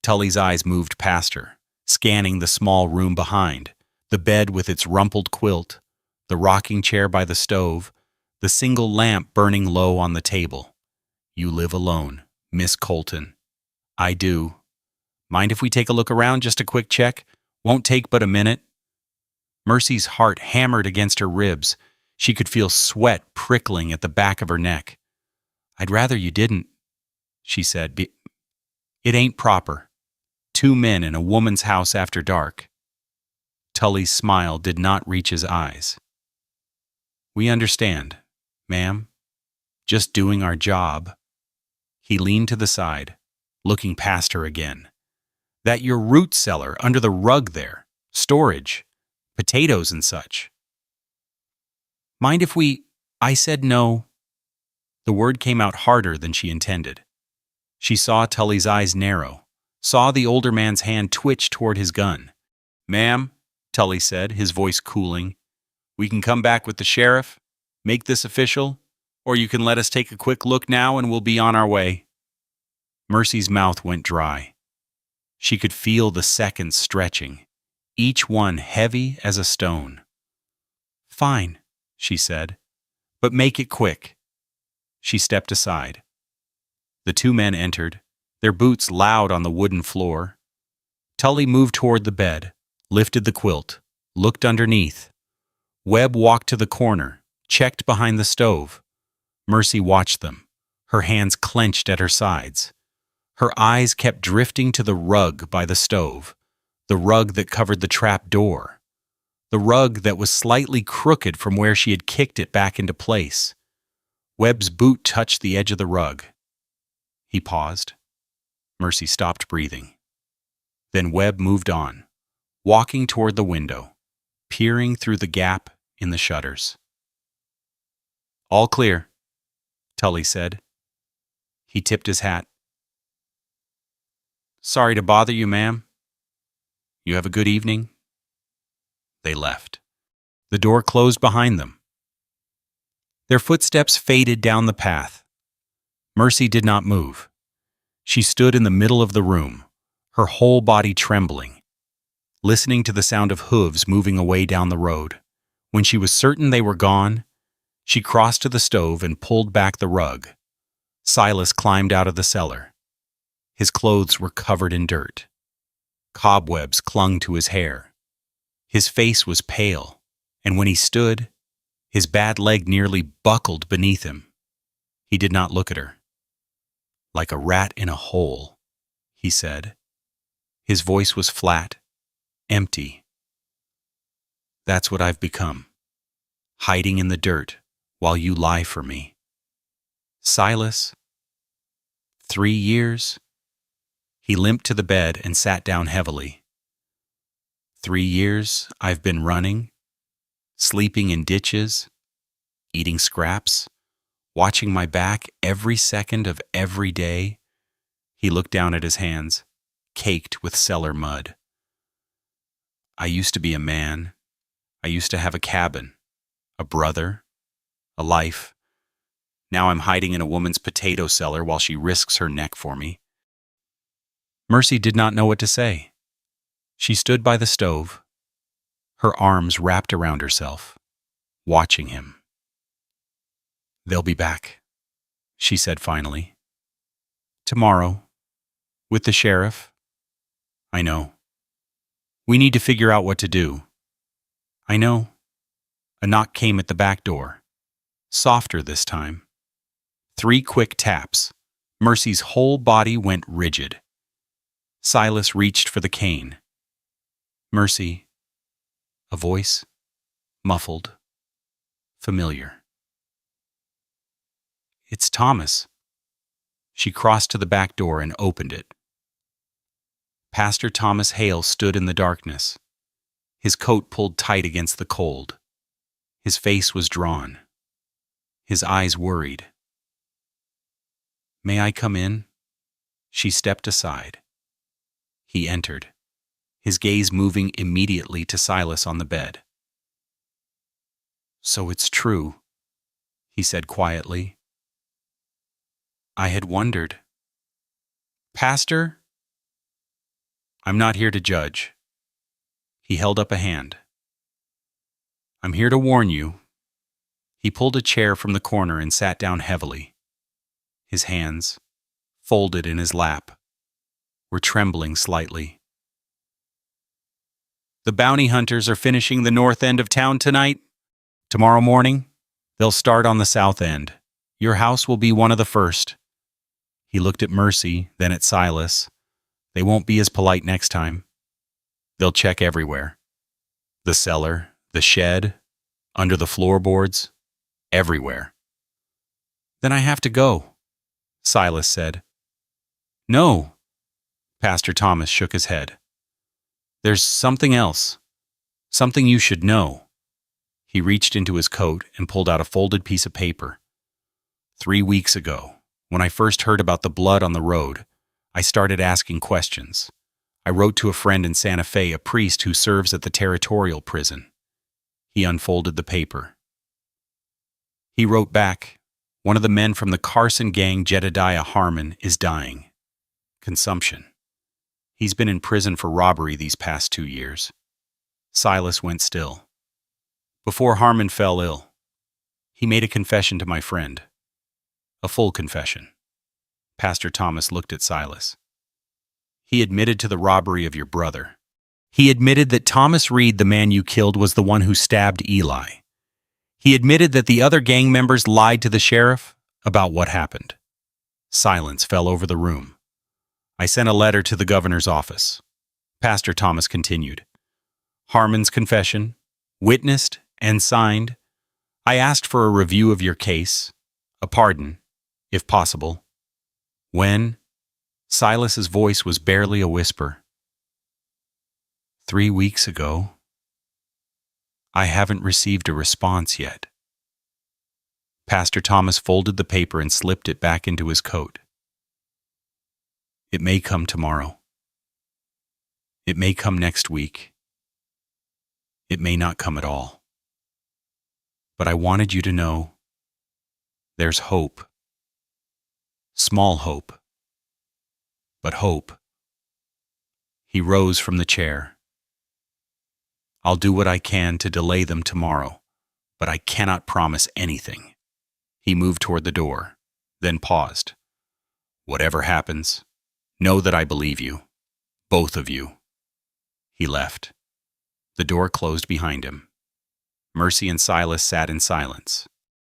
Tully's eyes moved past her, scanning the small room behind, the bed with its rumpled quilt, the rocking chair by the stove, the single lamp burning low on the table. You live alone, Miss Colton. I do. Mind if we take a look around, just a quick check? Won't take but a minute. Mercy's heart hammered against her ribs. She could feel sweat prickling at the back of her neck. I'd rather you didn't, she said. It ain't proper. 2 men in a woman's house after dark. Tully's smile did not reach his eyes. We understand, ma'am. Just doing our job. He leaned to the side, looking past her again. That your root cellar under the rug there. Storage. Potatoes and such. Mind if we... I said no. The word came out harder than she intended. She saw Tully's eyes narrow, saw the older man's hand twitch toward his gun. Ma'am, Tully said, his voice cooling, we can come back with the sheriff, make this official, or you can let us take a quick look now and we'll be on our way. Mercy's mouth went dry. She could feel the seconds stretching, each one heavy as a stone. Fine, she said, but make it quick. She stepped aside. The 2 men entered, their boots loud on the wooden floor. Tully moved toward the bed, lifted the quilt, looked underneath. Webb walked to the corner, checked behind the stove. Mercy watched them, her hands clenched at her sides. Her eyes kept drifting to the rug by the stove, the rug that covered the trap door, the rug that was slightly crooked from where she had kicked it back into place. Webb's boot touched the edge of the rug. He paused. Mercy stopped breathing. Then Webb moved on, walking toward the window, peering through the gap in the shutters. "All clear," Tully said. He tipped his hat. "Sorry to bother you, ma'am. You have a good evening." They left. The door closed behind them. Their footsteps faded down the path. Mercy did not move. She stood in the middle of the room, her whole body trembling, listening to the sound of hooves moving away down the road. When she was certain they were gone, she crossed to the stove and pulled back the rug. Silas climbed out of the cellar. His clothes were covered in dirt. Cobwebs clung to his hair. His face was pale, and when he stood, his bad leg nearly buckled beneath him. He did not look at her. "Like a rat in a hole," he said. His voice was flat, empty. "That's what I've become, hiding in the dirt while you lie for me. Silas, 3 years?" He limped to the bed and sat down heavily. 3 years I've been running, sleeping in ditches, eating scraps, watching my back every second of every day. He looked down at his hands, caked with cellar mud. "I used to be a man. I used to have a cabin, a brother, a life. Now I'm hiding in a woman's potato cellar while she risks her neck for me." Mercy did not know what to say. She stood by the stove, her arms wrapped around herself, watching him. "They'll be back," she said finally. "Tomorrow, with the sheriff. I know. We need to figure out what to do. I know." A knock came at the back door, softer this time. 3 quick taps. Mercy's whole body went rigid. Silas reached for the cane. "Mercy." A voice, muffled, familiar. "It's Thomas." She crossed to the back door and opened it. Pastor Thomas Hale stood in the darkness, his coat pulled tight against the cold. His face was drawn, his eyes worried. "May I come in?" She stepped aside. He entered, his gaze moving immediately to Silas on the bed. "So it's true," he said quietly. "I had wondered." "Pastor?" "I'm not here to judge." He held up a hand. "I'm here to warn you." He pulled a chair from the corner and sat down heavily. His hands, folded in his lap, were trembling slightly. "The bounty hunters are finishing the north end of town tonight. Tomorrow morning, they'll start on the south end. Your house will be one of the first." He looked at Mercy, then at Silas. "They won't be as polite next time. They'll check everywhere. The cellar, the shed, under the floorboards, everywhere." "Then I have to go," Silas said. "No." Pastor Thomas shook his head. "There's something else. Something you should know." He reached into his coat and pulled out a folded piece of paper. 3 weeks ago, when I first heard about the blood on the road, I started asking questions. I wrote to a friend in Santa Fe, a priest who serves at the territorial prison. He unfolded the paper. He wrote back, "One of the men from the Carson gang, Jedediah Harmon, is dying. Consumption. He's been in prison for robbery these past 2 years." Silas went still. "Before Harmon fell ill, he made a confession to my friend. A full confession." Pastor Thomas looked at Silas. "He admitted to the robbery of your brother. He admitted that Thomas Reed, the man you killed, was the one who stabbed Eli. He admitted that the other gang members lied to the sheriff about what happened. Silence fell over the room. I sent a letter to the governor's office. Pastor Thomas continued. Harmon's confession, witnessed and signed. I asked for a review of your case, a pardon, if possible. When? Silas's voice was barely a whisper. 3 weeks ago. I haven't received a response yet. Pastor Thomas folded the paper and slipped it back into his coat. It may come tomorrow. It may come next week. It may not come at all. But I wanted you to know there's hope. Small hope, but hope. He rose from the chair. I'll do what I can to delay them tomorrow, but I cannot promise anything. He moved toward the door, then paused. Whatever happens, know that I believe you, both of you. He left. The door closed behind him. Mercy and Silas sat in silence.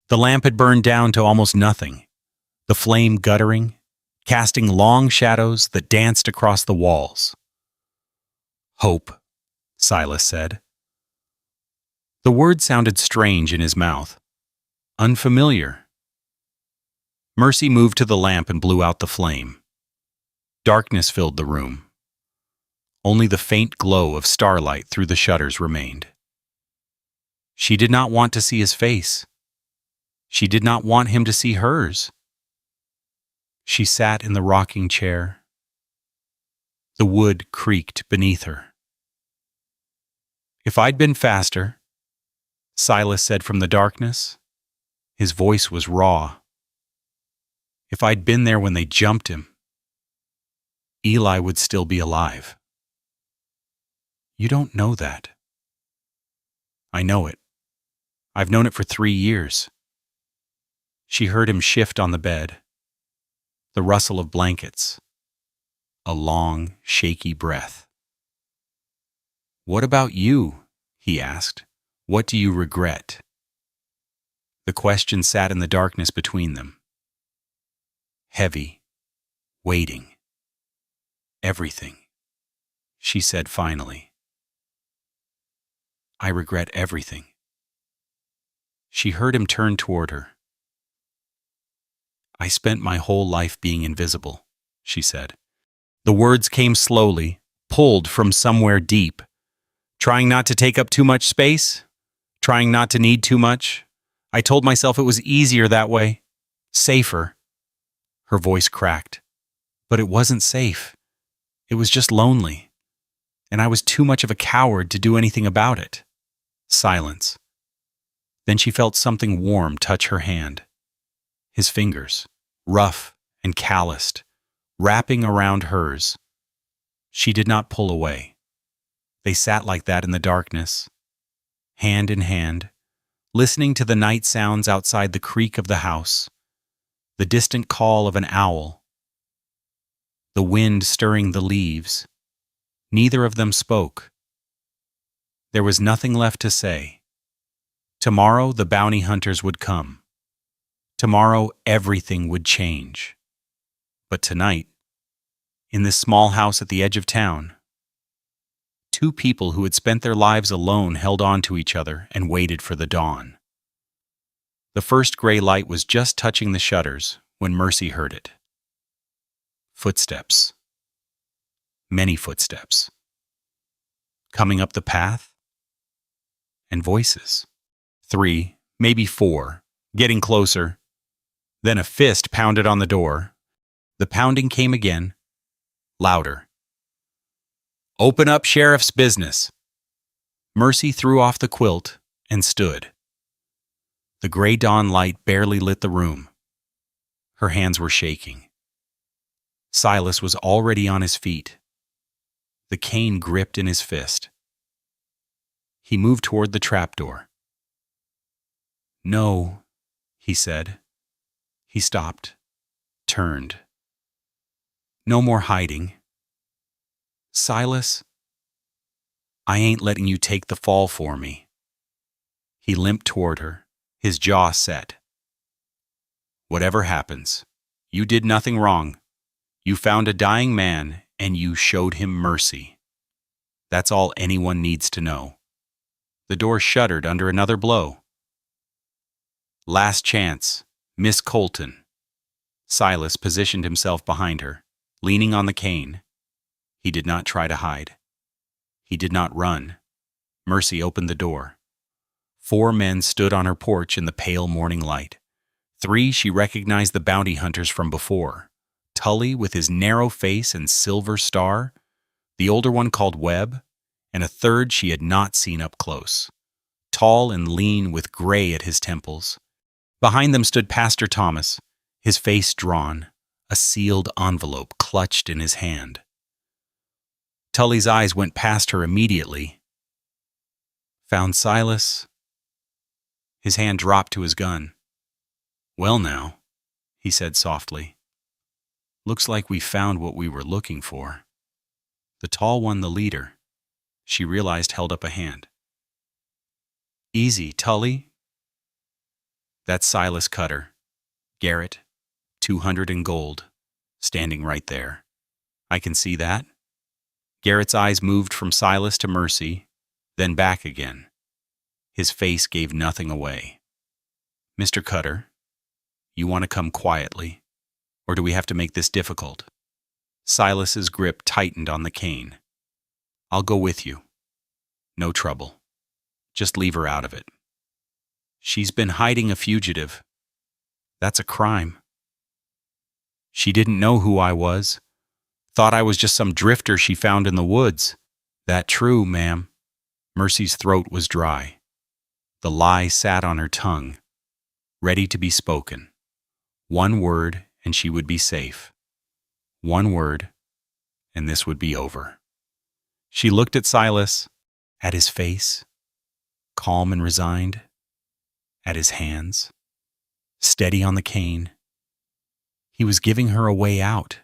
The lamp had burned down to almost nothing, the flame guttering, casting long shadows that danced across the walls. Hope, Silas said. The word sounded strange in his mouth, unfamiliar. Mercy moved to the lamp and blew out the flame. Darkness filled the room. Only the faint glow of starlight through the shutters remained. She did not want to see his face. She did not want him to see hers. She sat in the rocking chair. The wood creaked beneath her. If I'd been faster, Silas said from the darkness. His voice was raw. If I'd been there when they jumped him, Eli would still be alive. You don't know that. I know it. I've known it for 3 years. She heard him shift on the bed. The rustle of blankets. A long, shaky breath. What about you? He asked. What do you regret? The question sat in the darkness between them. Heavy, waiting. Everything, she said finally. I regret everything. She heard him turn toward her. I spent my whole life being invisible, she said. The words came slowly, pulled from somewhere deep. Trying not to take up too much space, trying not to need too much. I told myself it was easier that way, safer. Her voice cracked. But it wasn't safe. It was just lonely. And I was too much of a coward to do anything about it. Silence. Then she felt something warm touch her hand. His fingers, rough and calloused, wrapping around hers. She did not pull away. They sat like that in the darkness, hand in hand, listening to the night sounds outside the creak of the house, the distant call of an owl, the wind stirring the leaves. Neither of them spoke. There was nothing left to say. Tomorrow the bounty hunters would come. Tomorrow everything would change. But tonight, in this small house at the edge of town, 2 people who had spent their lives alone held on to each other and waited for the dawn. The first gray light was just touching the shutters when Mercy heard it. Footsteps. Many footsteps. Coming up the path. And voices. 3, maybe 4, getting closer. Then a fist pounded on the door. The pounding came again, louder. Open up sheriff's business. Mercy threw off the quilt and stood. The gray dawn light barely lit the room. Her hands were shaking. Silas was already on his feet, the cane gripped in his fist. He moved toward the trapdoor. No, he said. He stopped, turned. No more hiding. Silas, I ain't letting you take the fall for me. He limped toward her, his jaw set. Whatever happens, you did nothing wrong. You found a dying man and you showed him mercy. That's all anyone needs to know. The door shuddered under another blow. Last chance, Miss Colton. Silas positioned himself behind her, leaning on the cane. He did not try to hide. He did not run. Mercy opened the door. 4 men stood on her porch in the pale morning light. 3 she recognized the bounty hunters from before. Tully with his narrow face and silver star, the older one called Webb, and a third she had not seen up close. Tall and lean with gray at his temples. Behind them stood Pastor Thomas, his face drawn, a sealed envelope clutched in his hand. Tully's eyes went past her immediately. Found Silas? His hand dropped to his gun. Well now, he said softly. Looks like we found what we were looking for. The tall one, the leader, she realized, held up a hand. Easy, Tully. That's Silas Cutter. Garrett, 200 in gold, standing right there. I can see that. Garrett's eyes moved from Silas to Mercy, then back again. His face gave nothing away. Mr. Cutter, you want to come quietly, or do we have to make this difficult? Silas's grip tightened on the cane. I'll go with you. No trouble. Just leave her out of it. She's been hiding a fugitive. That's a crime. She didn't know who I was. Thought I was just some drifter she found in the woods. That true, ma'am. Mercy's throat was dry. The lie sat on her tongue, ready to be spoken. One word, and she would be safe. One word, and this would be over. She looked at Silas, at his face, calm and resigned, at his hands, steady on the cane. He was giving her a way out.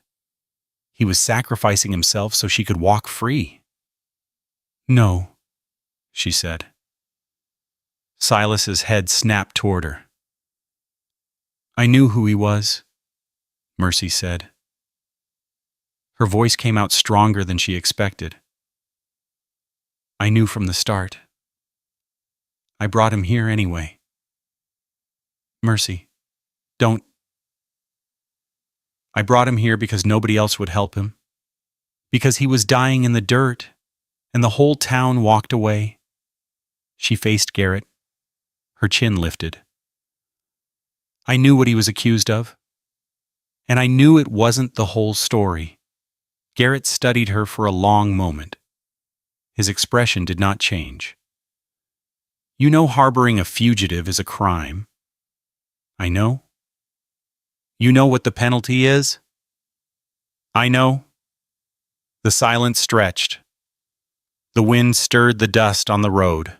He was sacrificing himself so she could walk free. No, she said. Silas's head snapped toward her. I knew who he was, Mercy said. Her voice came out stronger than she expected. I knew from the start. I brought him here anyway. Mercy, don't. I brought him here because nobody else would help him. Because he was dying in the dirt, and the whole town walked away. She faced Garrett, her chin lifted. I knew what he was accused of, and I knew it wasn't the whole story. Garrett studied her for a long moment. His expression did not change. You know harboring a fugitive is a crime. I know. You know what the penalty is? I know. The silence stretched. The wind stirred the dust on the road.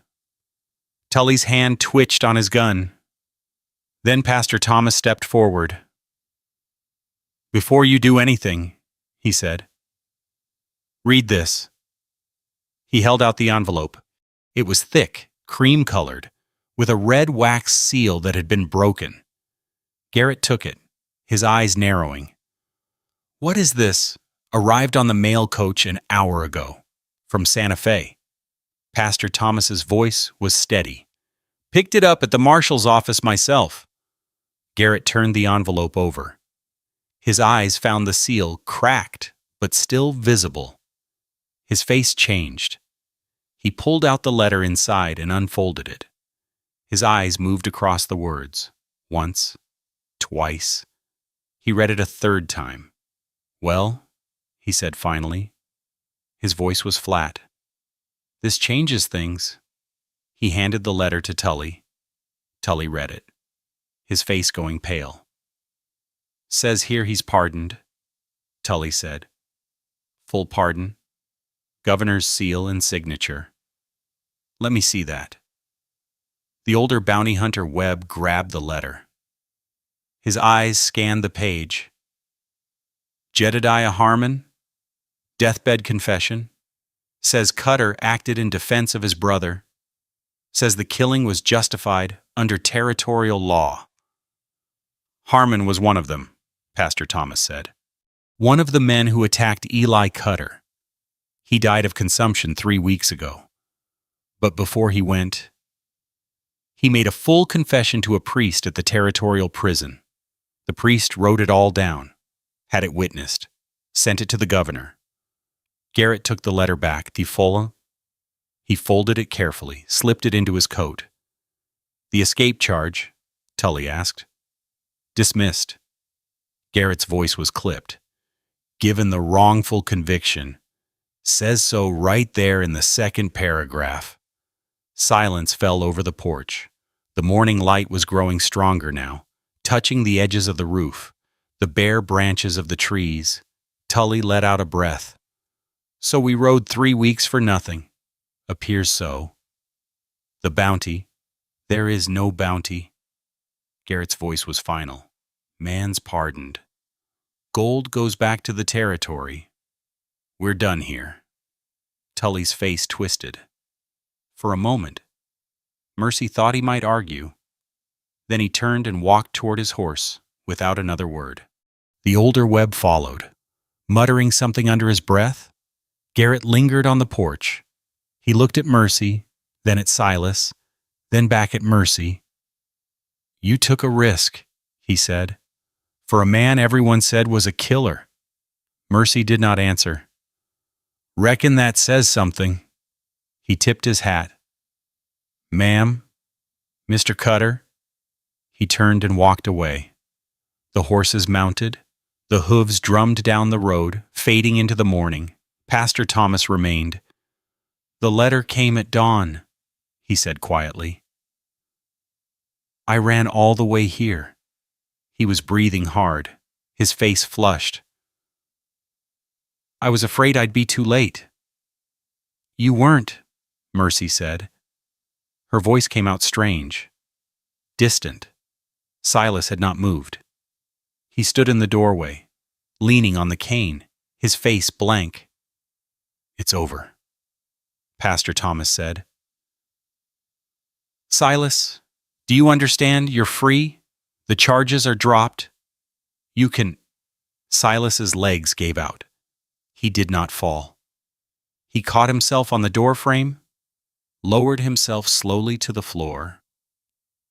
Tully's hand twitched on his gun. Then Pastor Thomas stepped forward. Before you do anything, he said, read this. He held out the envelope. It was thick, cream-colored, with a red wax seal that had been broken. Garrett took it, his eyes narrowing. What is this? Arrived on the mail coach an hour ago, from Santa Fe. Pastor Thomas's voice was steady. Picked it up at the marshal's office myself. Garrett turned the envelope over. His eyes found the seal cracked, but still visible. His face changed. He pulled out the letter inside and unfolded it. His eyes moved across the words. Once, twice. He read it a third time. Well, he said finally. His voice was flat. This changes things. He handed the letter to Tully. Tully read it, his face going pale. Says here he's pardoned, Tully said. Full pardon. Governor's seal and signature. Let me see that. The older bounty hunter Webb grabbed the letter. His eyes scanned the page. Jedediah Harmon, deathbed confession, Says Cutter acted in defense of his brother. Says the killing was justified under territorial law. Harmon was one of them, Pastor Thomas said. One of the men who attacked Eli Cutter. He died of consumption 3 weeks ago. But before he went, he made a full confession to a priest at the territorial prison. The priest wrote it all down, had it witnessed, sent it to the governor. Garrett took the letter back, He folded it carefully, slipped it into his coat. The escape charge, Tully asked. Dismissed. Garrett's voice was clipped. Given the wrongful conviction. Says so right there in the second paragraph. Silence fell over the porch. The morning light was growing stronger now, touching the edges of the roof, the bare branches of the trees. Tully let out a breath. So we rode 3 weeks for nothing. Appears so. The bounty. There is no bounty. Garrett's voice was final. Man's pardoned. Gold goes back to the territory. We're done here. Tully's face twisted. For a moment, Mercy thought he might argue. Then he turned and walked toward his horse, without another word. The older Webb followed, muttering something under his breath. Garrett lingered on the porch. He looked at Mercy, then at Silas, then back at Mercy. You took a risk, he said, for a man everyone said was a killer. Mercy did not answer. Reckon that says something. He tipped his hat. Ma'am, Mr. Cutter. He turned and walked away. The horses mounted. The hooves drummed down the road, fading into the morning. Pastor Thomas remained. The letter came at dawn, he said quietly. I ran all the way here. He was breathing hard, his face flushed. I was afraid I'd be too late. You weren't, Mercy said. Her voice came out strange, distant. Silas had not moved. He stood in the doorway, leaning on the cane, his face blank. It's over, Pastor Thomas said. Silas, do you understand? You're free. The charges are dropped. You can... Silas's legs gave out. He did not fall. He caught himself on the doorframe, lowered himself slowly to the floor.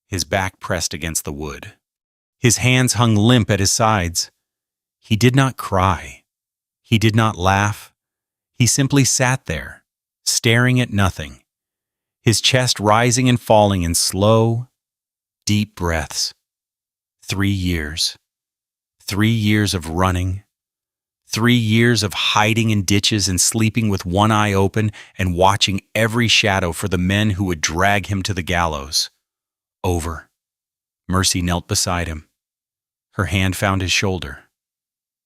His back pressed against the wood. His hands hung limp at his sides. He did not cry. He did not laugh. He simply sat there, staring at nothing, his chest rising and falling in slow, deep breaths. 3 years. 3 years of running. 3 years of hiding in ditches and sleeping with one eye open and watching every shadow for the men who would drag him to the gallows. Over. Mercy knelt beside him. Her hand found his shoulder.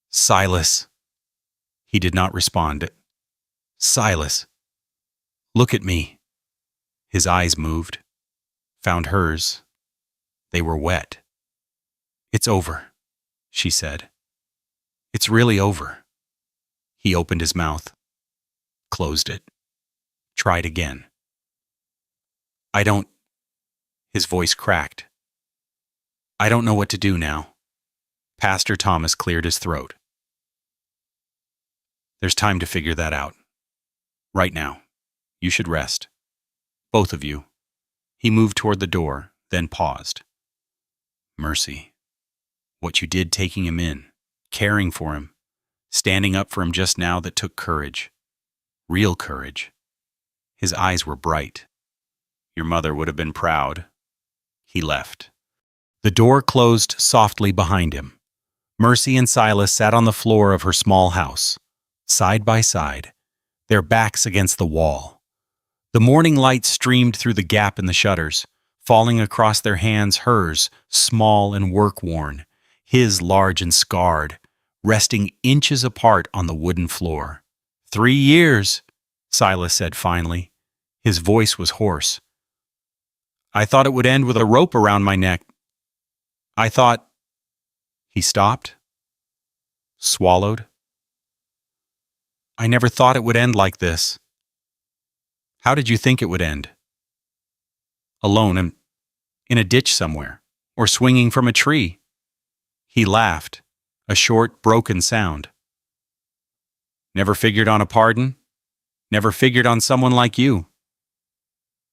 Silas. He did not respond. Silas. Look at me. His eyes moved. Found hers. They were wet. It's over, she said. It's really over. He opened his mouth, closed it, tried again. I don't... His voice cracked. I don't know what to do now. Pastor Thomas cleared his throat. There's time to figure that out. Right now. You should rest. Both of you. He moved toward the door, then paused. Mercy. What you did taking him in, caring for him, standing up for him just now, that took courage. Real courage. His eyes were bright. Your mother would have been proud. He left. The door closed softly behind him. Mercy and Silas sat on the floor of her small house, side by side, their backs against the wall. The morning light streamed through the gap in the shutters, falling across their hands, hers, small and work-worn, his large and scarred, resting inches apart on the wooden floor. 3 years, Silas said finally. His voice was hoarse. I thought it would end with a rope around my neck. I thought... He stopped, swallowed. I never thought it would end like this. How did you think it would end? Alone in a ditch somewhere, or swinging from a tree. He laughed, a short, broken sound. Never figured on a pardon? Never figured on someone like you?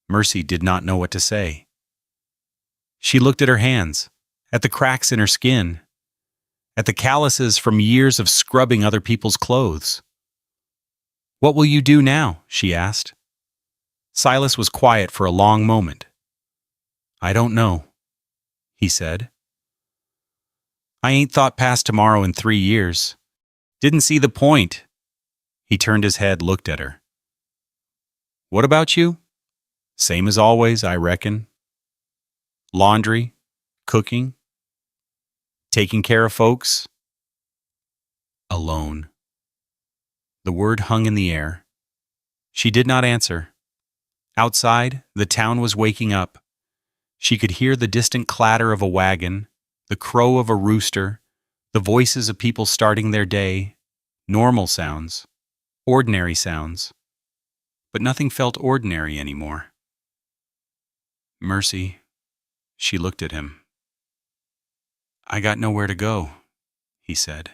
Mercy did not know what to say. She looked at her hands, at the cracks in her skin, at the calluses from years of scrubbing other people's clothes. What will you do now? She asked. Silas was quiet for a long moment. I don't know, he said. I ain't thought past tomorrow in 3 years. Didn't see the point. He turned his head, looked at her. What about you? Same as always, I reckon. Laundry, cooking, taking care of folks. Alone. The word hung in the air. She did not answer. Outside, the town was waking up. She could hear the distant clatter of a wagon, the crow of a rooster, the voices of people starting their day, normal sounds, ordinary sounds. But nothing felt ordinary anymore. Mercy, she looked at him. I got nowhere to go, he said.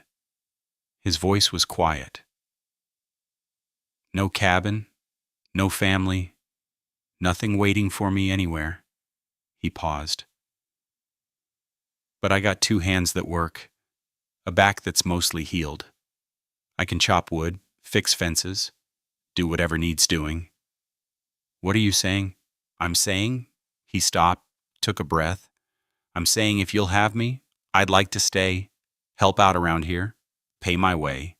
His voice was quiet. No cabin, no family, nothing waiting for me anywhere. He paused. But I got 2 hands that work, a back that's mostly healed. I can chop wood, fix fences, do whatever needs doing. What are you saying? I'm saying, he stopped, took a breath. I'm saying if you'll have me, I'd like to stay, help out around here, pay my way,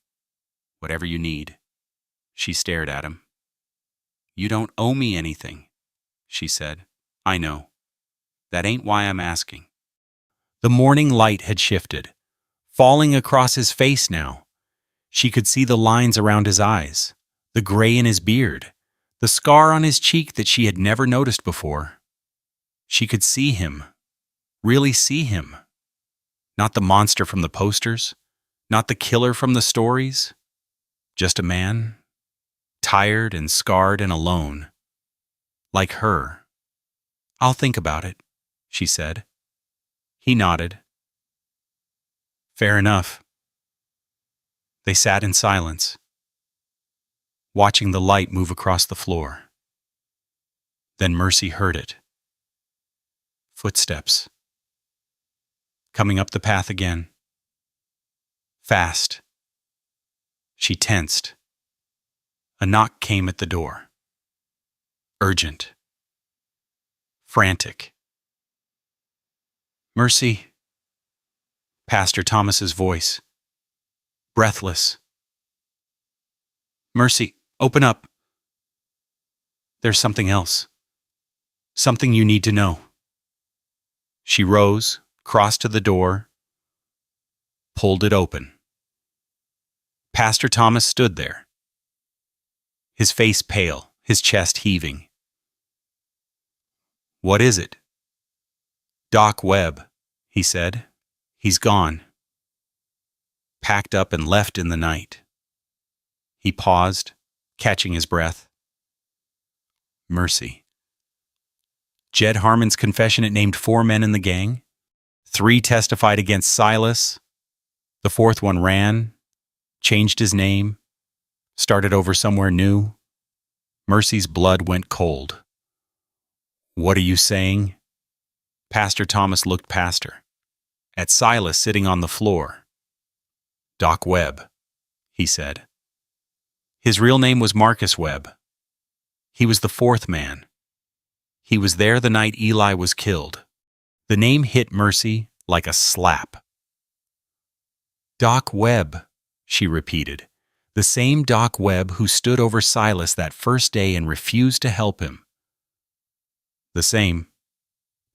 whatever you need. She stared at him. You don't owe me anything, she said. I know. That ain't why I'm asking. The morning light had shifted, falling across his face now. She could see the lines around his eyes, the gray in his beard, the scar on his cheek that she had never noticed before. She could see him, really see him. Not the monster from the posters, not the killer from the stories, just a man, tired and scarred and alone, like her. I'll think about it, she said. He nodded. Fair enough. They sat in silence, watching the light move across the floor. Then Mercy heard it. Footsteps. Coming up the path again. Fast. She tensed. A knock came at the door. Urgent. Frantic. Mercy. Pastor Thomas's voice. Breathless. Mercy, open up. There's something else. Something you need to know. She rose, crossed to the door, pulled it open. Pastor Thomas stood there, his face pale, his chest heaving. What is it? Doc Webb, he said. He's gone. Packed up and left in the night. He paused, catching his breath. Mercy. Jed Harmon's confession, it named 4 men in the gang. 3 testified against Silas. The 4th one ran, changed his name, started over somewhere new. Mercy's blood went cold. What are you saying? Pastor Thomas looked past her, at Silas sitting on the floor. Doc Webb, he said. His real name was Marcus Webb. He was the 4th man. He was there the night Eli was killed. The name hit Mercy like a slap. Doc Webb, she repeated. The same Doc Webb who stood over Silas that first day and refused to help him. The same.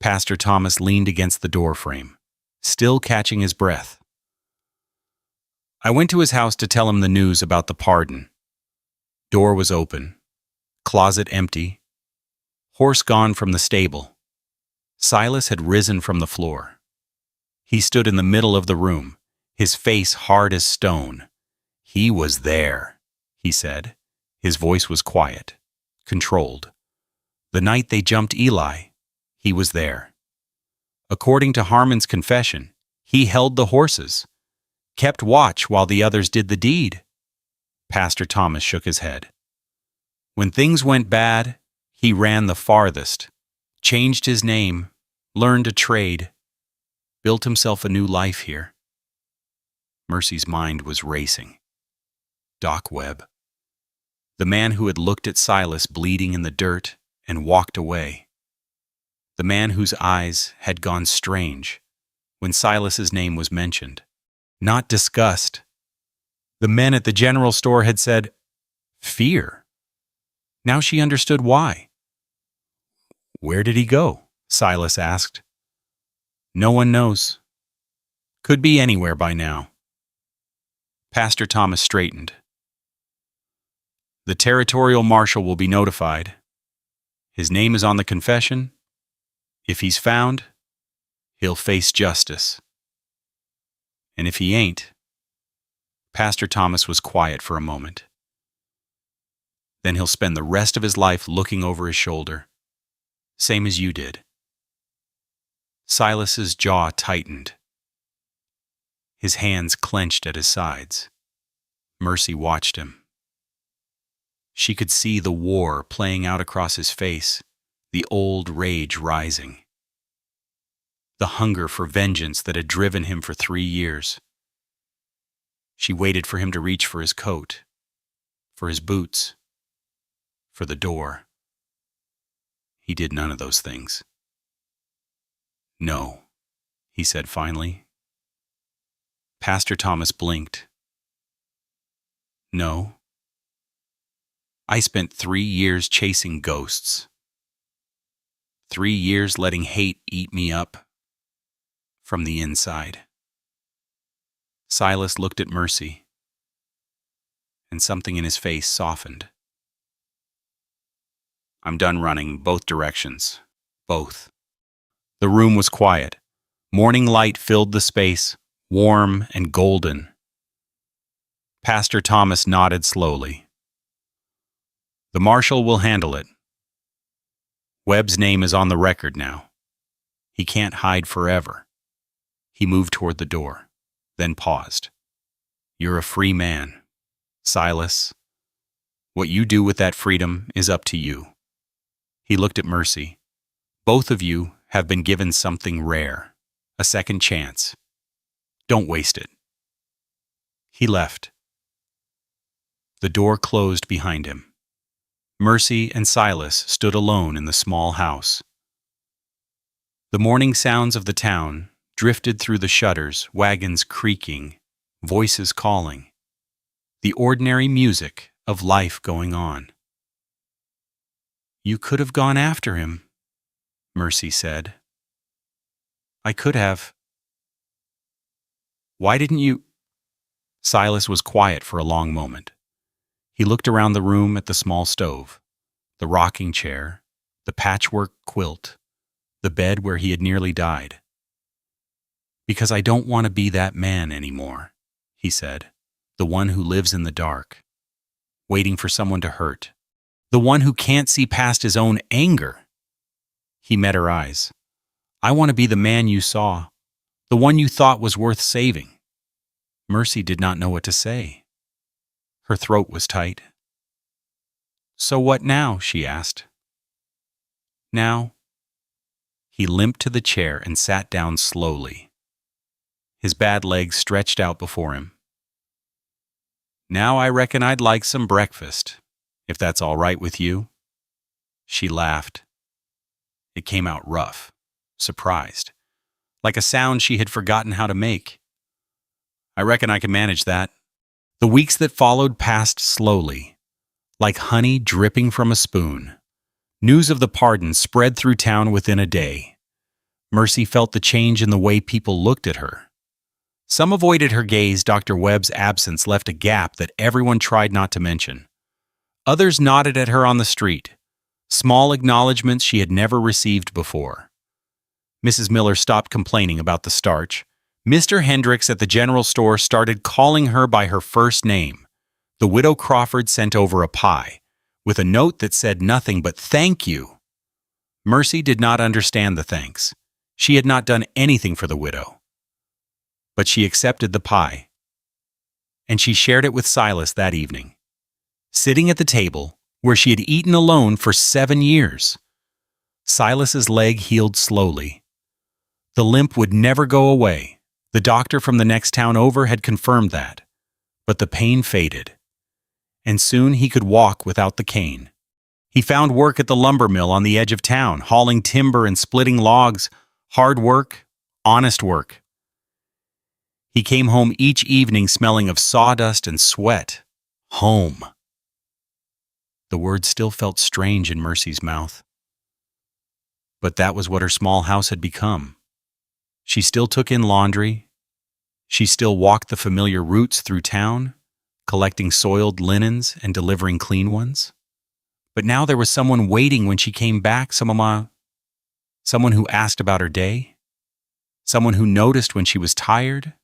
Pastor Thomas leaned against the doorframe, still catching his breath. I went to his house to tell him the news about the pardon. Door was open, closet empty, horse gone from the stable. Silas had risen from the floor. He stood in the middle of the room, his face hard as stone. He was there, he said. His voice was quiet, controlled. The night they jumped Eli, he was there. According to Harmon's confession, he held the horses, kept watch while the others did the deed. Pastor Thomas shook his head. When things went bad, he ran the farthest, changed his name, learned a trade, built himself a new life here. Mercy's mind was racing. Doc Webb. The man who had looked at Silas bleeding in the dirt and walked away. The man whose eyes had gone strange when Silas's name was mentioned. Not disgust. The men at the general store had said, fear. Now she understood why. Where did he go? Silas asked. No one knows. Could be anywhere by now. Pastor Thomas straightened. The territorial marshal will be notified. His name is on the confession. If he's found, he'll face justice. And if he ain't, Pastor Thomas was quiet for a moment. Then he'll spend the rest of his life looking over his shoulder, same as you did. Silas's jaw tightened. His hands clenched at his sides. Mercy watched him. She could see the war playing out across his face, the old rage rising. The hunger for vengeance that had driven him for 3 years. She waited for him to reach for his coat, for his boots, for the door. He did none of those things. No, he said finally. Pastor Thomas blinked. No. I spent 3 years chasing ghosts. 3 years letting hate eat me up from the inside. Silas looked at Mercy, and something in his face softened. I'm done running both directions. Both. The room was quiet. Morning light filled the space, warm and golden. Pastor Thomas nodded slowly. The marshal will handle it. Webb's name is on the record now. He can't hide forever. He moved toward the door, then paused. You're a free man, Silas. What you do with that freedom is up to you. He looked at Mercy. Both of you have been given something rare, a second chance. Don't waste it. He left. The door closed behind him. Mercy and Silas stood alone in the small house. The morning sounds of the town drifted through the shutters, wagons creaking, voices calling. The ordinary music of life going on. You could have gone after him, Mercy said. I could have. Why didn't you? Silas was quiet for a long moment. He looked around the room at the small stove, the rocking chair, the patchwork quilt, the bed where he had nearly died. Because I don't want to be that man anymore, he said, the one who lives in the dark, waiting for someone to hurt, the one who can't see past his own anger. He met her eyes. I want to be the man you saw, the one you thought was worth saving. Mercy did not know what to say. Her throat was tight. So what now? She asked. Now? He limped to the chair and sat down slowly. His bad legs stretched out before him. Now I reckon I'd like some breakfast, if that's all right with you. She laughed. It came out rough, surprised, like a sound she had forgotten how to make. I reckon I can manage that. The weeks that followed passed slowly, like honey dripping from a spoon. News of the pardon spread through town within a day. Mercy felt the change in the way people looked at her. Some avoided her gaze. Dr. Webb's absence left a gap that everyone tried not to mention. Others nodded at her on the street, small acknowledgments she had never received before. Mrs. Miller stopped complaining about the starch. Mr. Hendricks at the general store started calling her by her first name. The widow Crawford sent over a pie. with a note that said nothing but "Thank you." Mercy did not understand the thanks. She had not done anything for the widow. But she accepted the pie, and she shared it with Silas that evening, sitting at the table where she had eaten alone for 7 years. Silas's leg healed slowly. The limp would never go away. The doctor from the next town over had confirmed that. But the pain faded, and soon he could walk without the cane. He found work at the lumber mill on the edge of town, hauling timber and splitting logs. Hard work, honest work. He came home each evening smelling of sawdust and sweat. Home. The word still felt strange in Mercy's mouth. But that was what her small house had become. She still took in laundry. She still walked the familiar routes through town, collecting soiled linens and delivering clean ones. But now there was someone waiting when she came back, someone who asked about her day, someone who noticed when she was tired,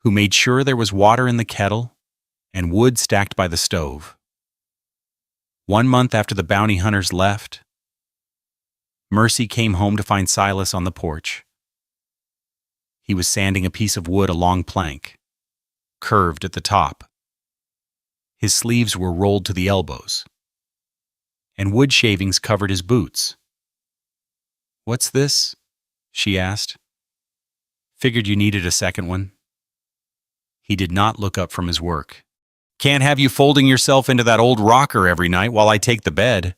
who made sure there was water in the kettle and wood stacked by the stove. 1 month after the bounty hunters left, Mercy came home to find Silas on the porch. He was sanding a piece of wood, a long plank, curved at the top. His sleeves were rolled to the elbows, and wood shavings covered his boots. "What's this?" she asked. "Figured you needed a second one." He did not look up from his work. "Can't have you folding yourself into that old rocker every night while I take the bed."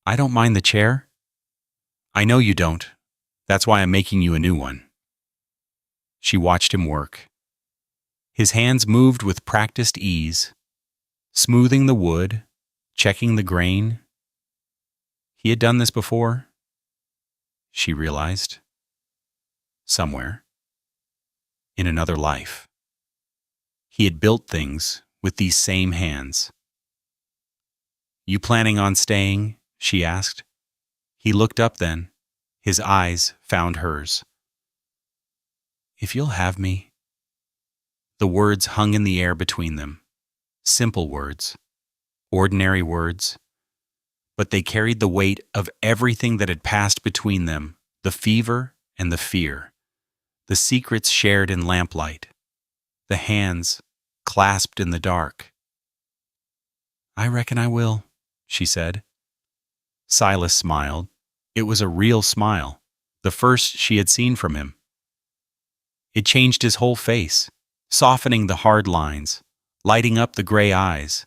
"I don't mind the chair." "I know you don't. That's why I'm making you a new one." She watched him work. His hands moved with practiced ease, smoothing the wood, checking the grain. He had done this before, she realized. Somewhere. In another life. He had built things with these same hands. "You planning on staying?" she asked. He looked up then. His eyes found hers. "If you'll have me." The words hung in the air between them. Simple words, ordinary words, but they carried the weight of everything that had passed between them, the fever and the fear, the secrets shared in lamplight, the hands clasped in the dark. "I reckon I will," she said. Silas smiled. It was a real smile, the first she had seen from him. It changed his whole face, softening the hard lines, lighting up the gray eyes.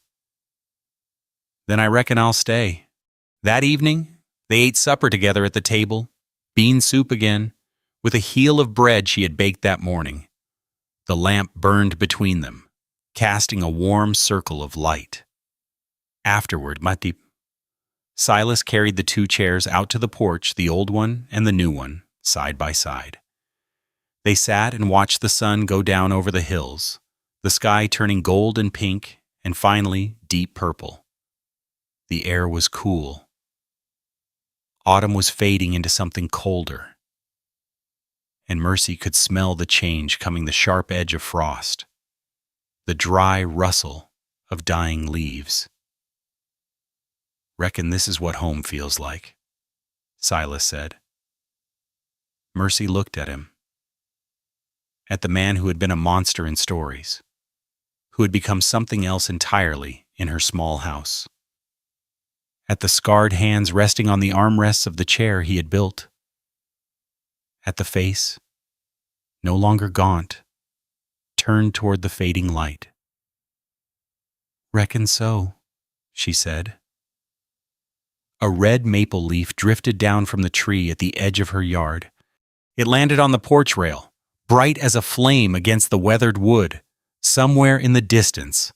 "Then I reckon I'll stay." That evening, they ate supper together at the table, bean soup again, with a heel of bread she had baked that morning. The lamp burned between them, casting a warm circle of light. Afterward, Silas carried the 2 chairs out to the porch, the old one and the new one, side by side. They sat and watched the sun go down over the hills, the sky turning gold and pink, and finally deep purple. The air was cool. Autumn was fading into something colder, and Mercy could smell the change coming, the sharp edge of frost, the dry rustle of dying leaves. "Reckon this is what home feels like," Silas said. Mercy looked at him, at the man who had been a monster in stories, who had become something else entirely in her small house, at the scarred hands resting on the armrests of the chair he had built, at the face, no longer gaunt, turned toward the fading light. "Reckon so," she said. A red maple leaf drifted down from the tree at the edge of her yard. It landed on the porch rail, bright as a flame against the weathered wood. Somewhere in the distance,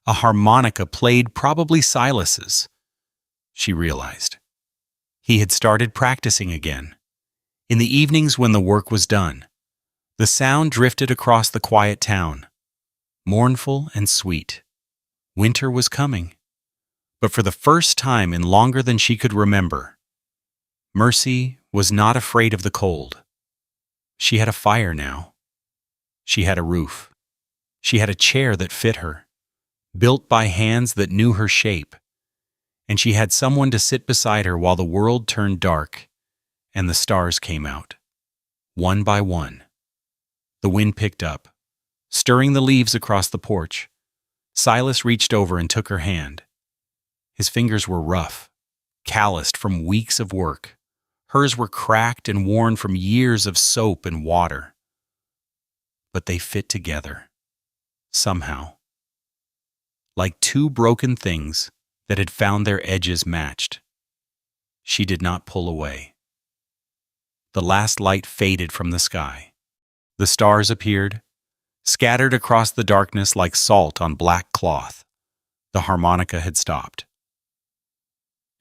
a harmonica played, probably Silas's. She realized. He had started practicing again. In the evenings when the work was done, the sound drifted across the quiet town, mournful and sweet. Winter was coming. But for the first time in longer than she could remember, Mercy was not afraid of the cold. She had a fire now. She had a roof. She had a chair that fit her, built by hands that knew her shape, and she had someone to sit beside her while the world turned dark and the stars came out, one by one. The wind picked up, stirring the leaves across the porch. Silas reached over and took her hand. His fingers were rough, calloused from weeks of work. Hers were cracked and worn from years of soap and water. But they fit together, somehow. Like two broken things that had found their edges matched. She did not pull away. The last light faded from the sky. The stars appeared, scattered across the darkness like salt on black cloth. The harmonica had stopped.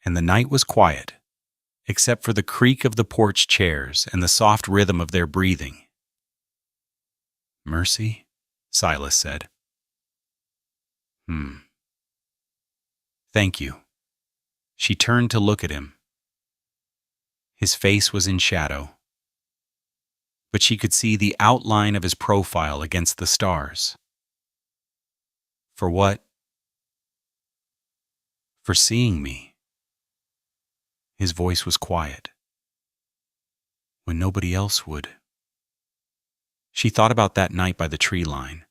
And the night was quiet, except for the creak of the porch chairs and the soft rhythm of their breathing. "Mercy?" Silas said. "Thank you." She turned to look at him. His face was in shadow, but she could see the outline of his profile against the stars. "For what?" "For seeing me." His voice was quiet. "When nobody else would." She thought about that night by the tree line,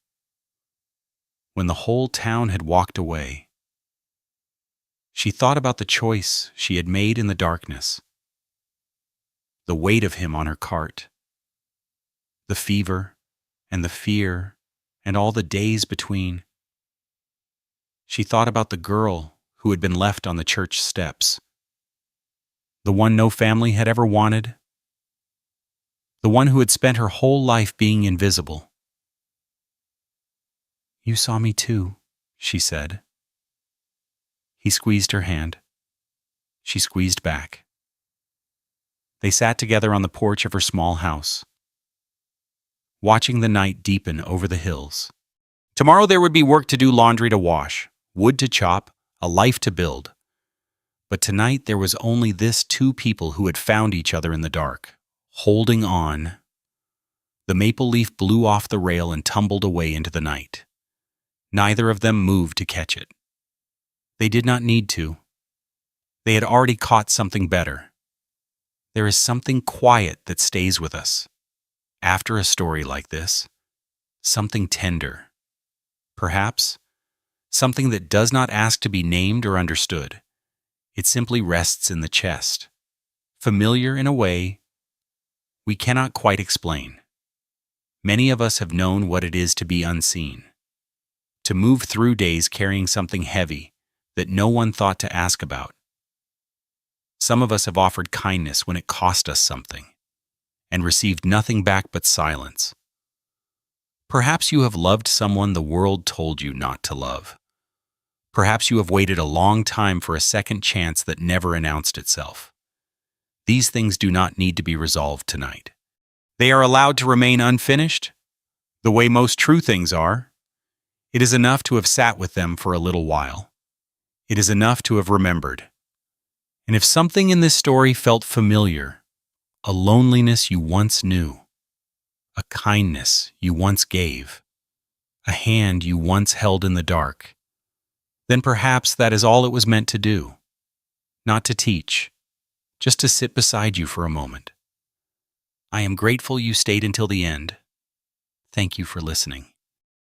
when the whole town had walked away. She thought about the choice she had made in the darkness, the weight of him on her cart, the fever and the fear and all the days between. She thought about the girl who had been left on the church steps, the one no family had ever wanted, the one who had spent her whole life being invisible. "You saw me too," she said. He squeezed her hand. She squeezed back. They sat together on the porch of her small house, watching the night deepen over the hills. Tomorrow there would be work to do, laundry to wash, wood to chop, a life to build. But tonight there was only this two people who had found each other in the dark, holding on. The maple leaf blew off the rail and tumbled away into the night. Neither of them moved to catch it. They did not need to. They had already caught something better. There is something quiet that stays with us. After a story like this, something tender. Perhaps something that does not ask to be named or understood. It simply rests in the chest, familiar in a way we cannot quite explain. Many of us have known what it is to be unseen, to move through days carrying something heavy that no one thought to ask about. Some of us have offered kindness when it cost us something, and received nothing back but silence. Perhaps you have loved someone the world told you not to love. Perhaps you have waited a long time for a second chance that never announced itself. These things do not need to be resolved tonight. They are allowed to remain unfinished, the way most true things are. It is enough to have sat with them for a little while. It is enough to have remembered. And if something in this story felt familiar, a loneliness you once knew, a kindness you once gave, a hand you once held in the dark, then perhaps that is all it was meant to do. Not to teach, just to sit beside you for a moment. I am grateful you stayed until the end. Thank you for listening.